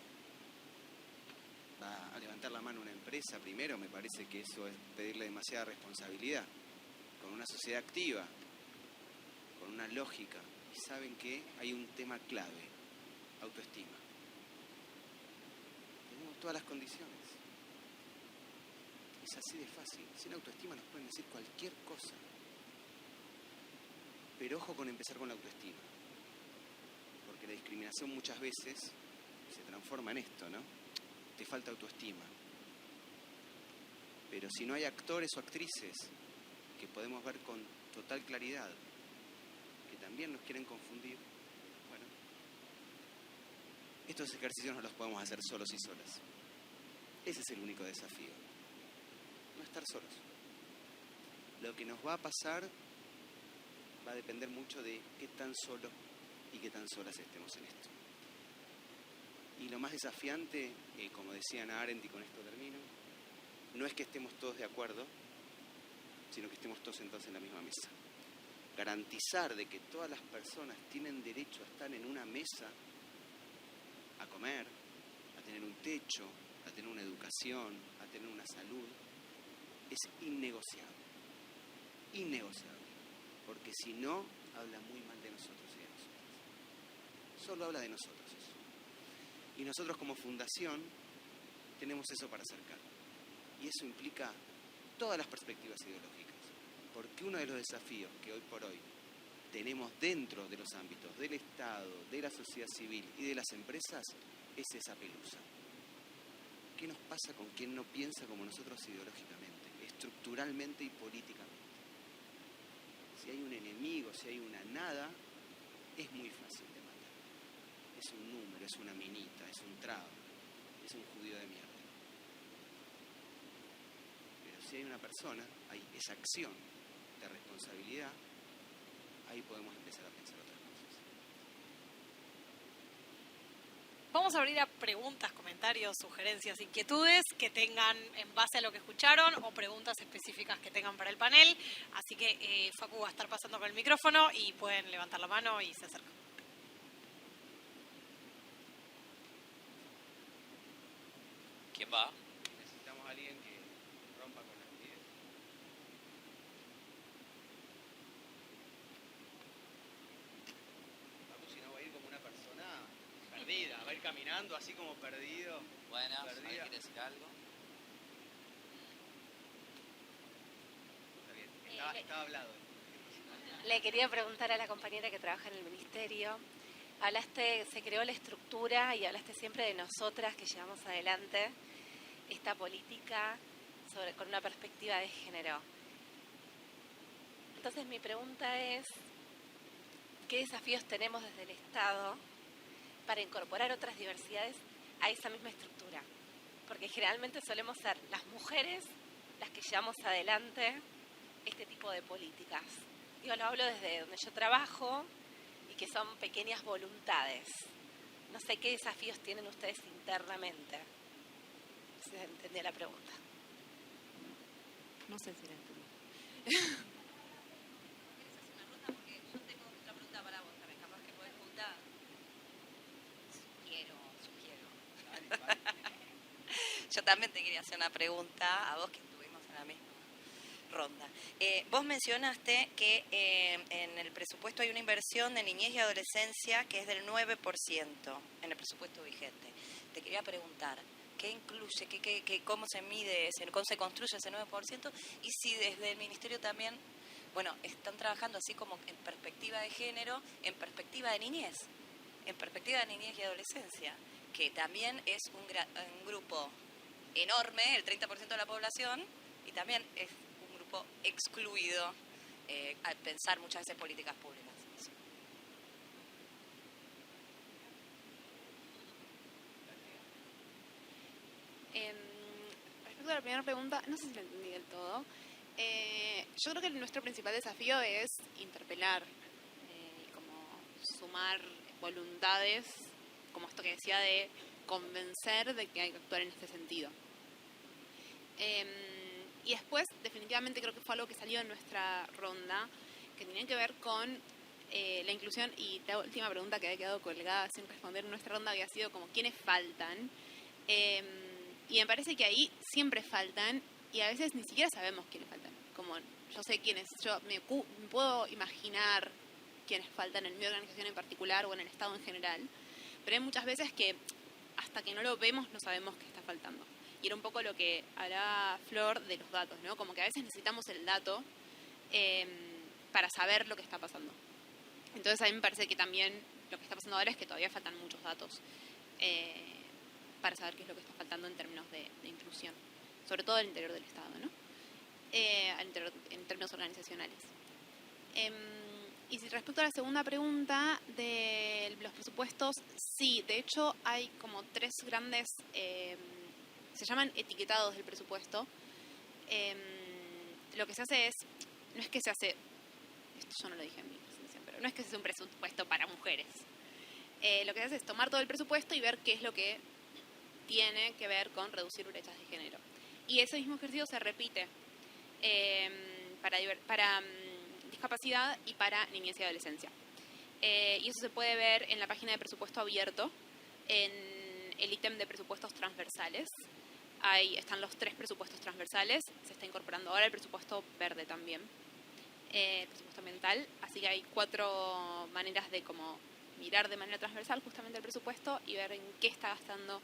Speaker 5: Va a levantar la mano una empresa primero, me parece que eso es pedirle demasiada responsabilidad. Con una sociedad activa, con una lógica, y saben que hay un tema clave: autoestima. Tenemos todas las condiciones. Es así de fácil. Sin autoestima nos pueden decir cualquier cosa. Pero ojo con empezar con la autoestima. Porque la discriminación muchas veces se transforma en esto, ¿no? Te falta autoestima. Pero si no hay actores o actrices que podemos ver con total claridad, que también nos quieren confundir, bueno, estos ejercicios no los podemos hacer solos y solas. Ese es el único desafío. No estar solos. Lo que nos va a pasar va a depender mucho de qué tan solos y qué tan solas estemos en esto. Y lo más desafiante, como decía Hannah Arendt, y con esto termino, no es que estemos todos de acuerdo, sino que estemos todos sentados en la misma mesa. Garantizar de que todas las personas tienen derecho a estar en una mesa, a comer, a tener un techo, a tener una educación, a tener una salud, es innegociable. Innegociable. Porque si no, habla muy mal de nosotros y de nosotros. Solo habla de nosotros eso. Y nosotros como fundación tenemos eso para acercar. Y eso implica todas las perspectivas ideológicas. Porque uno de los desafíos que hoy por hoy tenemos dentro de los ámbitos del Estado, de la sociedad civil y de las empresas es esa pelusa. ¿Qué nos pasa con quien no piensa como nosotros ideológicamente, estructuralmente y políticamente? Si hay un enemigo, si hay una nada, es muy fácil de matar. Es un número, es una minita, es un traba, es un judío de mierda. Pero si hay una persona, hay esa acción de responsabilidad, ahí podemos empezar a pensar otras cosas.
Speaker 1: Vamos a abrir a preguntas, comentarios, sugerencias, inquietudes que tengan en base a lo que escucharon o preguntas específicas que tengan para el panel. Así que Facu va a estar pasando con el micrófono y pueden levantar la mano y se acercan.
Speaker 6: ¿Quién va?
Speaker 5: Necesitamos a alguien que rompa con las ideas. Papu, si no va a ir como una persona perdida, va a ir caminando así como perdido.
Speaker 6: Buenas,
Speaker 5: Perdida.
Speaker 6: ¿alguien quiere decir algo?
Speaker 5: Está bien, estaba hablado.
Speaker 7: Le quería preguntar a la compañera que trabaja en el ministerio. Hablaste, se creó la estructura y hablaste siempre de nosotras que llevamos adelante esta política con una perspectiva de género. Entonces mi pregunta es, ¿qué desafíos tenemos desde el Estado para incorporar otras diversidades a esa misma estructura? Porque generalmente solemos ser las mujeres las que llevamos adelante este tipo de políticas. Digo, lo hablo desde donde yo trabajo y que son pequeñas voluntades. No sé qué desafíos tienen ustedes internamente. No sé si entendí la pregunta.
Speaker 4: No sé si la entendí.
Speaker 2: ¿Quieres hacer una ronda? Porque yo tengo otra pregunta para vos también, capaz que podés juntar. Sugiero. Yo también te quería hacer una pregunta a vos que estuvimos en la misma ronda. Vos mencionaste que en el presupuesto hay una inversión de niñez y adolescencia que es del 9% en el presupuesto vigente. Te quería preguntar, ¿qué incluye, cómo se mide, cómo se construye ese 9%? Y si desde el Ministerio también, bueno, están trabajando así como en perspectiva de género, en perspectiva de niñez y adolescencia, que también es un grupo enorme, el 30% de la población, y también es un grupo excluido al pensar muchas veces políticas públicas.
Speaker 4: Respecto a la primera pregunta, no sé si la entendí del todo. Yo creo que nuestro principal desafío es interpelar y como sumar voluntades, como esto que decía de convencer de que hay que actuar en este sentido. Y después, definitivamente creo que fue algo que salió en nuestra ronda, que tenía que ver con la inclusión, y la última pregunta que había quedado colgada sin responder en nuestra ronda había sido como ¿quiénes faltan? Y me parece que ahí siempre faltan, y a veces ni siquiera sabemos quiénes faltan. Como yo sé quiénes, yo me puedo imaginar quiénes faltan en mi organización en particular o en el Estado en general, pero hay muchas veces que hasta que no lo vemos no sabemos qué está faltando. Y era un poco lo que hablaba Flor de los datos, ¿no? Como que a veces necesitamos el dato para saber lo que está pasando. Entonces a mí me parece que también lo que está pasando ahora es que todavía faltan muchos datos para saber qué es lo que está faltando en términos de inclusión, sobre todo al interior del Estado, ¿no? En términos organizacionales. Y respecto a la segunda pregunta de los presupuestos, sí, de hecho hay como tres grandes, se llaman etiquetados del presupuesto. Lo que se hace es, no es que se hace, esto yo no lo dije en mi presentación, pero no es que se hace un presupuesto para mujeres. Lo que se hace es tomar todo el presupuesto y ver qué es lo que tiene que ver con reducir brechas de género. Y ese mismo ejercicio se repite discapacidad y para niñez y adolescencia. Y eso se puede ver en la página de presupuesto abierto, en el ítem de presupuestos transversales. Ahí están los 3 presupuestos transversales, se está incorporando ahora el presupuesto verde también, el presupuesto ambiental, así que hay 4 maneras de como mirar de manera transversal justamente el presupuesto y ver en qué está gastando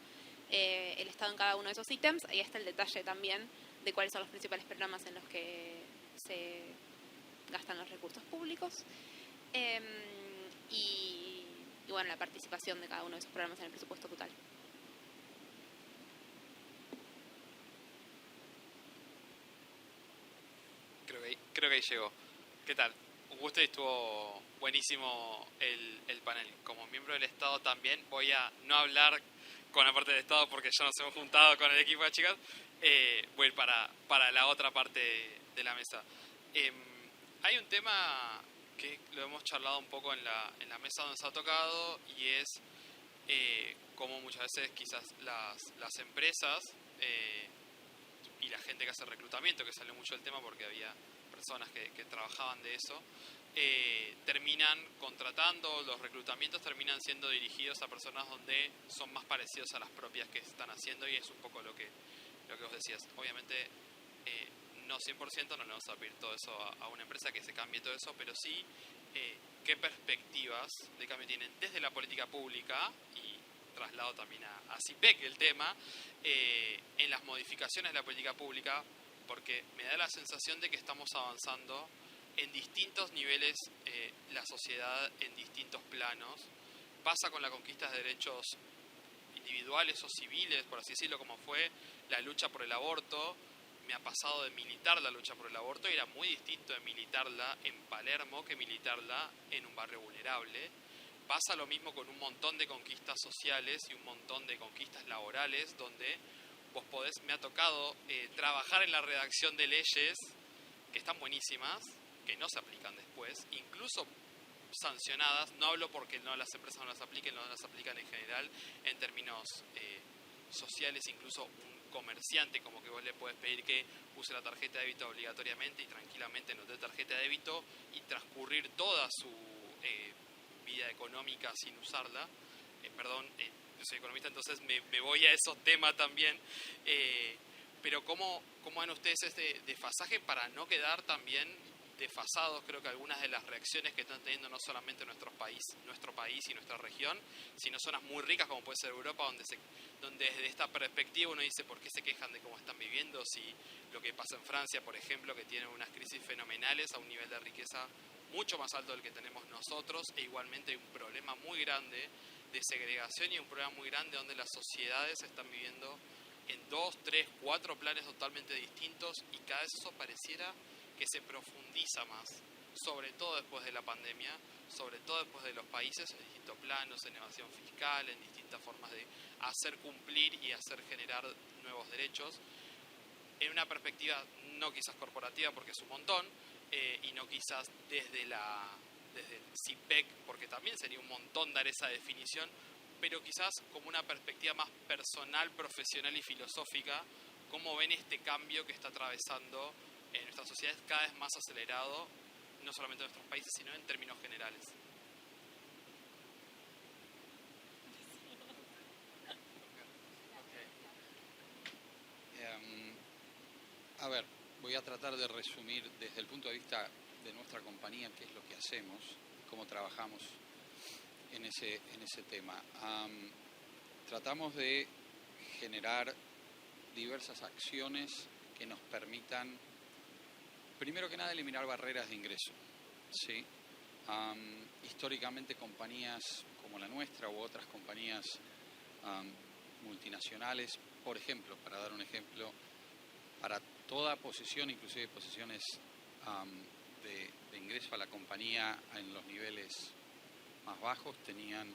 Speaker 4: el Estado en cada uno de esos ítems. Ahí está el detalle también de cuáles son los principales programas en los que se gastan los recursos públicos y bueno, la participación de cada uno de esos programas en el presupuesto total.
Speaker 8: Creo que ahí llegó. ¿Qué tal? Un gusto y estuvo buenísimo el panel. Como miembro del Estado también voy a no hablar con la parte del Estado porque ya nos hemos juntado con el equipo de chicas. Voy a ir para la otra parte de la mesa. Hay un tema que lo hemos charlado un poco en la mesa donde se ha tocado y es cómo muchas veces quizás las empresas y la gente que hace reclutamiento, que salió mucho el tema porque había personas que trabajaban de eso, terminan contratando, los reclutamientos terminan siendo dirigidos a personas donde son más parecidos a las propias que están haciendo, y es un poco lo que vos decías. Obviamente no 100%, no le vamos a pedir todo eso a una empresa que se cambie todo eso, pero sí qué perspectivas de cambio tienen desde la política pública, y traslado también a CIPEC el tema, en las modificaciones de la política pública, porque me da la sensación de que estamos avanzando en distintos niveles la sociedad, en distintos planos. Pasa con la conquista de derechos individuales o civiles, por así decirlo, como fue la lucha por el aborto. Me ha pasado de militar la lucha por el aborto y era muy distinto de militarla en Palermo que militarla en un barrio vulnerable. Pasa lo mismo con un montón de conquistas sociales y un montón de conquistas laborales donde vos podés, me ha tocado trabajar en la redacción de leyes que están buenísimas, que no se aplican después, incluso sancionadas. No hablo porque no las empresas no las apliquen, no las aplican en general en términos sociales. Incluso un comerciante, como que vos le podés pedir que use la tarjeta de débito obligatoriamente y tranquilamente no te dé tarjeta de débito y transcurrir toda su vida económica sin usarla. Yo soy economista, entonces me voy a esos temas también. Pero ¿cómo ven ustedes este desfasaje para no quedar también desfasados? Creo que algunas de las reacciones que están teniendo no solamente nuestro país y nuestra región, sino zonas muy ricas como puede ser Europa, donde desde esta perspectiva uno dice, ¿por qué se quejan de cómo están viviendo? Si lo que pasa en Francia, por ejemplo, que tiene unas crisis fenomenales a un nivel de riqueza mucho más alto del que tenemos nosotros, e igualmente hay un problema muy grande de segregación y un problema muy grande donde las sociedades están viviendo en 2, 3, 4 planes totalmente distintos, y cada vez eso pareciera que se profundiza más, sobre todo después de la pandemia, sobre todo después de los países en distintos planos, en evasión fiscal, en distintas formas de hacer cumplir y hacer generar nuevos derechos, en una perspectiva no quizás corporativa porque es un montón, y no quizás desde el CIPEC, porque también sería un montón dar esa definición, pero quizás como una perspectiva más personal, profesional y filosófica. ¿Cómo ven este cambio que está atravesando en nuestras sociedades cada vez más acelerado, no solamente en nuestros países, sino en términos generales?
Speaker 3: A ver, voy a tratar de resumir desde el punto de vista de nuestra compañía qué es lo que hacemos, cómo trabajamos en ese tema. Tratamos de generar diversas acciones que nos permitan, primero que nada, eliminar barreras de ingreso, ¿sí? Históricamente compañías como la nuestra u otras compañías multinacionales, por ejemplo, para dar un ejemplo, para toda posición, inclusive posiciones de ingreso a la compañía en los niveles más bajos, tenían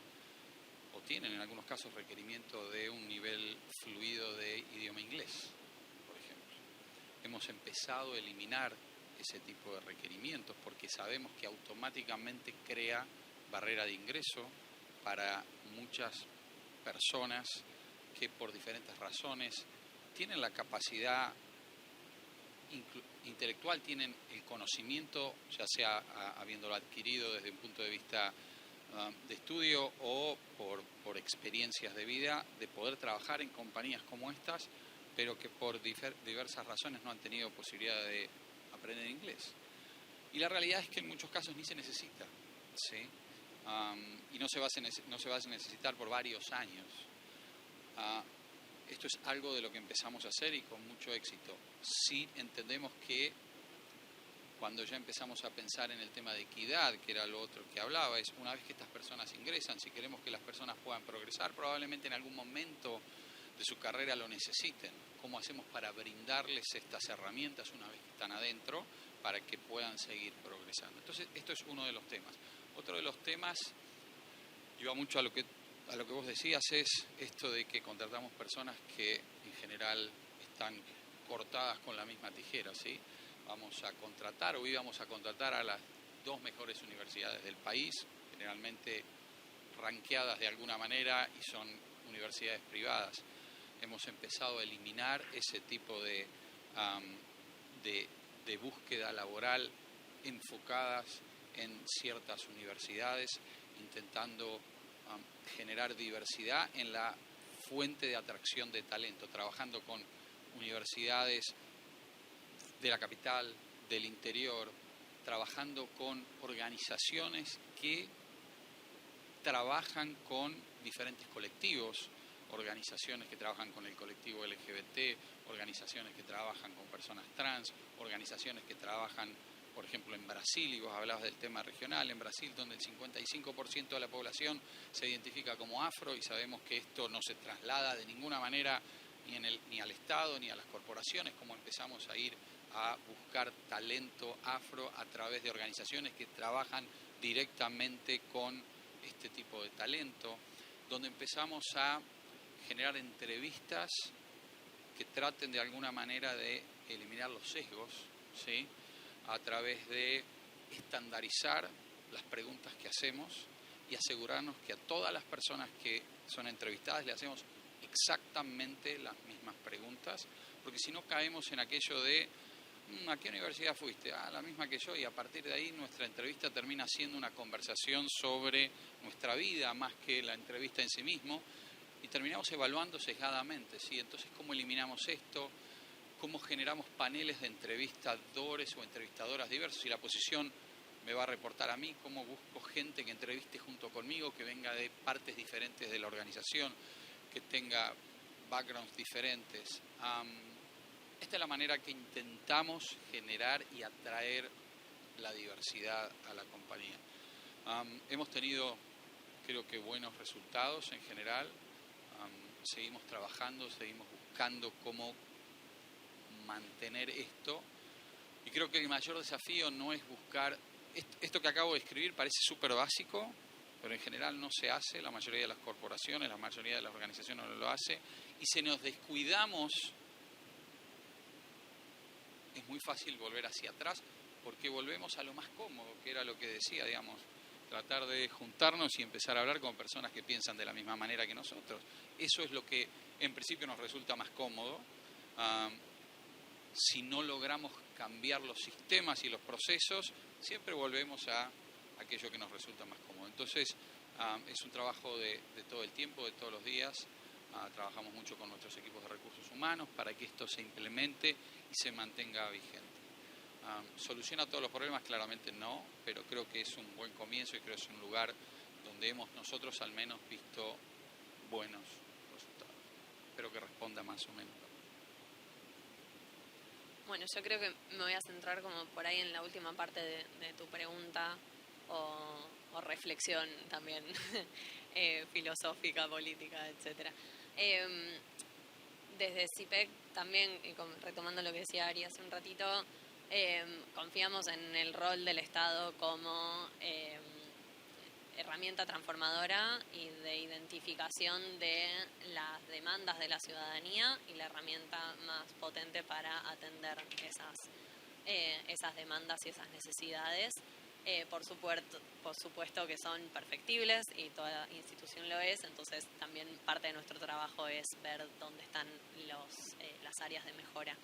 Speaker 3: o tienen en algunos casos requerimiento de un nivel fluido de idioma inglés, por ejemplo. Hemos empezado a eliminar ese tipo de requerimientos porque sabemos que automáticamente crea barrera de ingreso para muchas personas que por diferentes razones tienen la capacidad intelectual, tienen el conocimiento, ya sea habiéndolo adquirido desde un punto de vista de estudio o por experiencias de vida, de poder trabajar en compañías como estas, pero que por diversas razones no han tenido posibilidad de aprender inglés. Y la realidad es que en muchos casos ni se necesita, ¿sí? Y no se va a necesitar por varios años. Esto es algo de lo que empezamos a hacer y con mucho éxito. Sí entendemos que cuando ya empezamos a pensar en el tema de equidad, que era lo otro que hablaba, es una vez que estas personas ingresan, si queremos que las personas puedan progresar, probablemente en algún momento de su carrera lo necesiten. ¿Cómo hacemos para brindarles estas herramientas una vez que están adentro para que puedan seguir progresando? Entonces, esto es uno de los temas. Otro de los temas, lleva mucho a lo que vos decías, es esto de que contratamos personas que en general están cortadas con la misma tijera, ¿sí? Vamos a contratar, hoy vamos a contratar a las 2 mejores universidades del país, generalmente ranqueadas de alguna manera y son universidades privadas. Hemos empezado a eliminar ese tipo de búsqueda laboral enfocadas en ciertas universidades, intentando generar diversidad en la fuente de atracción de talento, trabajando con universidades de la capital, del interior, trabajando con organizaciones que trabajan con diferentes colectivos, organizaciones que trabajan con el colectivo LGBT, organizaciones que trabajan con personas trans, organizaciones que trabajan, por ejemplo, en Brasil, y vos hablabas del tema regional, en Brasil donde el 55% de la población se identifica como afro y sabemos que esto no se traslada de ninguna manera ni al Estado ni a las corporaciones, como empezamos a ir a buscar talento afro a través de organizaciones que trabajan directamente con este tipo de talento, donde empezamos a generar entrevistas que traten de alguna manera de eliminar los sesgos, ¿sí? A través de estandarizar las preguntas que hacemos y asegurarnos que a todas las personas que son entrevistadas le hacemos exactamente las mismas preguntas, porque si no caemos en aquello de ¿a qué universidad fuiste? La misma que yo, y a partir de ahí nuestra entrevista termina siendo una conversación sobre nuestra vida más que la entrevista en sí mismo, y terminamos evaluando sesgadamente, ¿sí? Entonces, ¿cómo eliminamos esto? ¿Cómo generamos paneles de entrevistadores o entrevistadoras diversos? Si la posición me va a reportar a mí, ¿cómo busco gente que entreviste junto conmigo, que venga de partes diferentes de la organización, que tenga backgrounds diferentes? Esta es la manera que intentamos generar y atraer la diversidad a la compañía. Hemos tenido, creo que, buenos resultados en general. Seguimos trabajando, seguimos buscando cómo mantener esto. Y creo que el mayor desafío no es buscar... Esto que acabo de escribir parece súper básico, pero en general no se hace. La mayoría de las corporaciones, la mayoría de las organizaciones no lo hace. Y si nos descuidamos, es muy fácil volver hacia atrás, porque volvemos a lo más cómodo, que era lo que decía, digamos, tratar de juntarnos y empezar a hablar con personas que piensan de la misma manera que nosotros. Eso es lo que en principio nos resulta más cómodo. Si no logramos cambiar los sistemas y los procesos, siempre volvemos a aquello que nos resulta más cómodo. Entonces, es un trabajo de todo el tiempo, de todos los días. Trabajamos mucho con nuestros equipos de recursos humanos para que esto se implemente y se mantenga vigente. ¿Soluciona todos los problemas? Claramente no, pero creo que es un buen comienzo y creo que es un lugar donde hemos nosotros al menos visto buenos resultados. Espero que responda más o menos.
Speaker 2: Bueno, yo creo que me voy a centrar como por ahí en la última parte de tu pregunta o reflexión también filosófica, política, etcétera. Desde CIPEC también, y retomando lo que decía Ari hace un ratito, confiamos en el rol del Estado como herramienta transformadora y de identificación de las demandas de la ciudadanía y la herramienta más potente para atender esas demandas y esas necesidades. Por supuesto que son perfectibles y toda institución lo es, entonces también parte de nuestro trabajo es ver dónde están las áreas de mejora.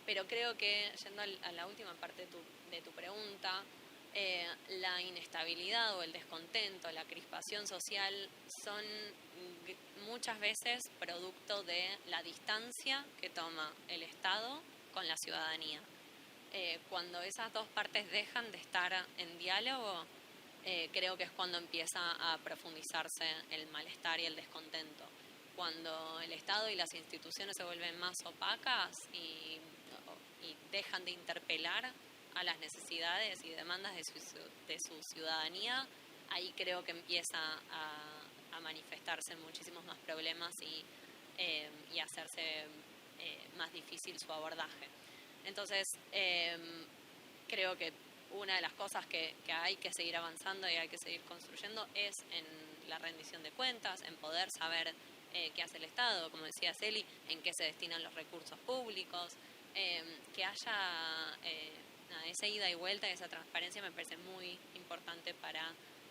Speaker 2: Pero creo que, yendo a la última parte de tu pregunta, la inestabilidad o el descontento, la crispación social son muchas veces producto de la distancia que toma el Estado con la ciudadanía. Cuando esas dos partes dejan de estar en diálogo, creo que es cuando empieza a profundizarse el malestar y el descontento. Cuando el Estado y las instituciones se vuelven más opacas y dejan de interpelar a las necesidades y demandas de su ciudadanía, ahí creo que empieza a manifestarse muchísimos más problemas y hacerse más difícil su abordaje. Entonces, creo que una de las cosas que hay que seguir avanzando y hay que seguir construyendo es en la rendición de cuentas, en poder saber qué hace el Estado, como decía Celi, en qué se destinan los recursos públicos, que haya esa ida y vuelta, esa transparencia me parece muy importante para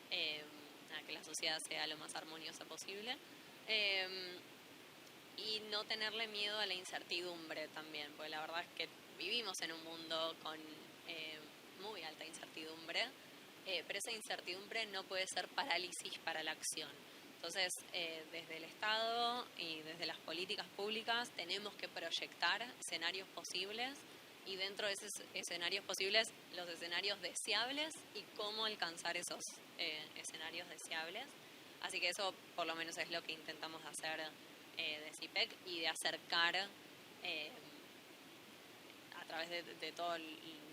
Speaker 2: que la sociedad sea lo más armoniosa posible. Y no tenerle miedo a la incertidumbre también, porque la verdad es que vivimos en un mundo con muy alta incertidumbre, pero esa incertidumbre no puede ser parálisis para la acción. Entonces, desde el Estado y desde las políticas públicas tenemos que proyectar escenarios posibles y dentro de esos escenarios posibles, los escenarios deseables y cómo alcanzar esos escenarios deseables. Así que eso por lo menos es lo que intentamos hacer de CIPEC y de acercar a través de toda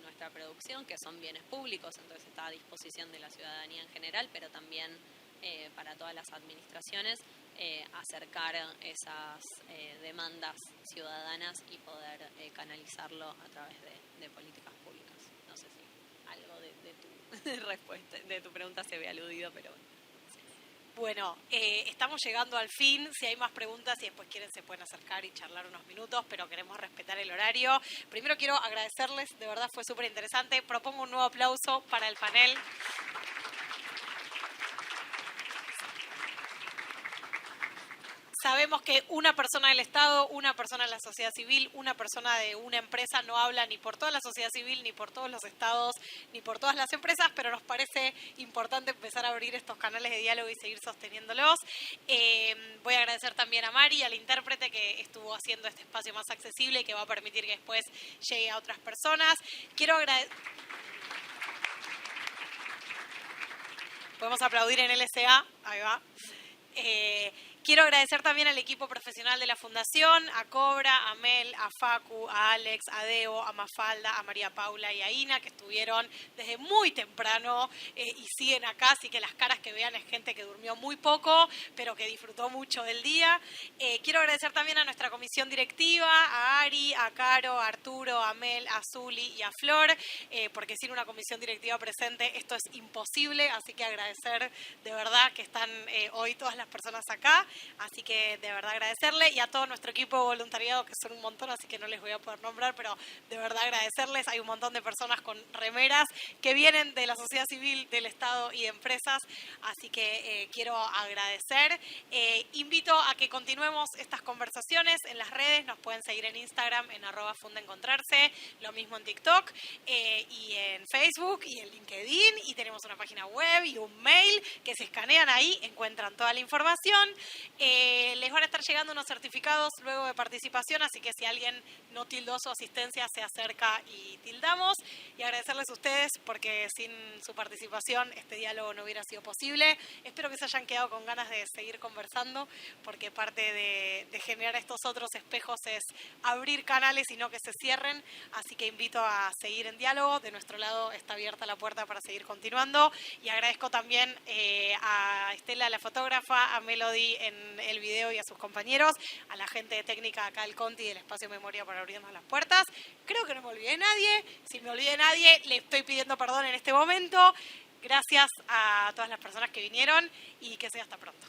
Speaker 2: nuestra producción, que son bienes públicos, entonces está a disposición de la ciudadanía en general, pero también para todas las administraciones, acercar esas demandas ciudadanas y poder canalizarlo a través de políticas públicas. No sé si algo de tu respuesta, de tu pregunta se ve aludido, pero bueno.
Speaker 1: Bueno, estamos llegando al fin. Si hay más preguntas y después quieren se pueden acercar y charlar unos minutos, pero queremos respetar el horario. Primero quiero agradecerles, de verdad fue súper interesante. Propongo un nuevo aplauso para el panel. Sabemos que una persona del Estado, una persona de la sociedad civil, una persona de una empresa no habla ni por toda la sociedad civil, ni por todos los estados, ni por todas las empresas, pero nos parece importante empezar a abrir estos canales de diálogo y seguir sosteniéndolos. Voy a agradecer también a Mari, al intérprete que estuvo haciendo este espacio más accesible y que va a permitir que después llegue a otras personas. Quiero agradecer... Podemos aplaudir en LSA, ahí va. Quiero agradecer también al equipo profesional de la Fundación, a Cobra, a Mel, a Facu, a Alex, a Deo, a Mafalda, a María Paula y a Ina, que estuvieron desde muy temprano y siguen acá, así que las caras que vean es gente que durmió muy poco, pero que disfrutó mucho del día. Quiero agradecer también a nuestra comisión directiva, a Ari, a Caro, a Arturo, a Mel, a Zuli y a Flor, porque sin una comisión directiva presente esto es imposible, así que agradecer de verdad que están hoy todas las personas acá. Así que de verdad agradecerle y a todo nuestro equipo de voluntariado, que son un montón, así que no les voy a poder nombrar, pero de verdad agradecerles. Hay un montón de personas con remeras que vienen de la sociedad civil, del Estado y de empresas, así que quiero agradecer. Invito a que continuemos estas conversaciones en las redes, nos pueden seguir en Instagram en @fundaencontrarse, lo mismo en TikTok y en Facebook y en LinkedIn, y tenemos una página web y un mail que se escanean ahí, encuentran toda la información. Les van a estar llegando unos certificados luego de participación, así que si alguien no tildó su asistencia se acerca y tildamos. Y agradecerles a ustedes porque sin su participación este diálogo no hubiera sido posible. Espero que se hayan quedado con ganas de seguir conversando, porque parte de generar estos otros espejos es abrir canales y no que se cierren, así que invito a seguir en diálogo. De nuestro lado está abierta la puerta para seguir continuando, y agradezco también a Estela, la fotógrafa, a Melody en el video y a sus compañeros, a la gente de técnica acá del Conti del Espacio Memoria por abrirnos las puertas. Creo que no me olvidé de nadie. Si me olvidé de nadie, le estoy pidiendo perdón en este momento. Gracias a todas las personas que vinieron y que sea hasta pronto.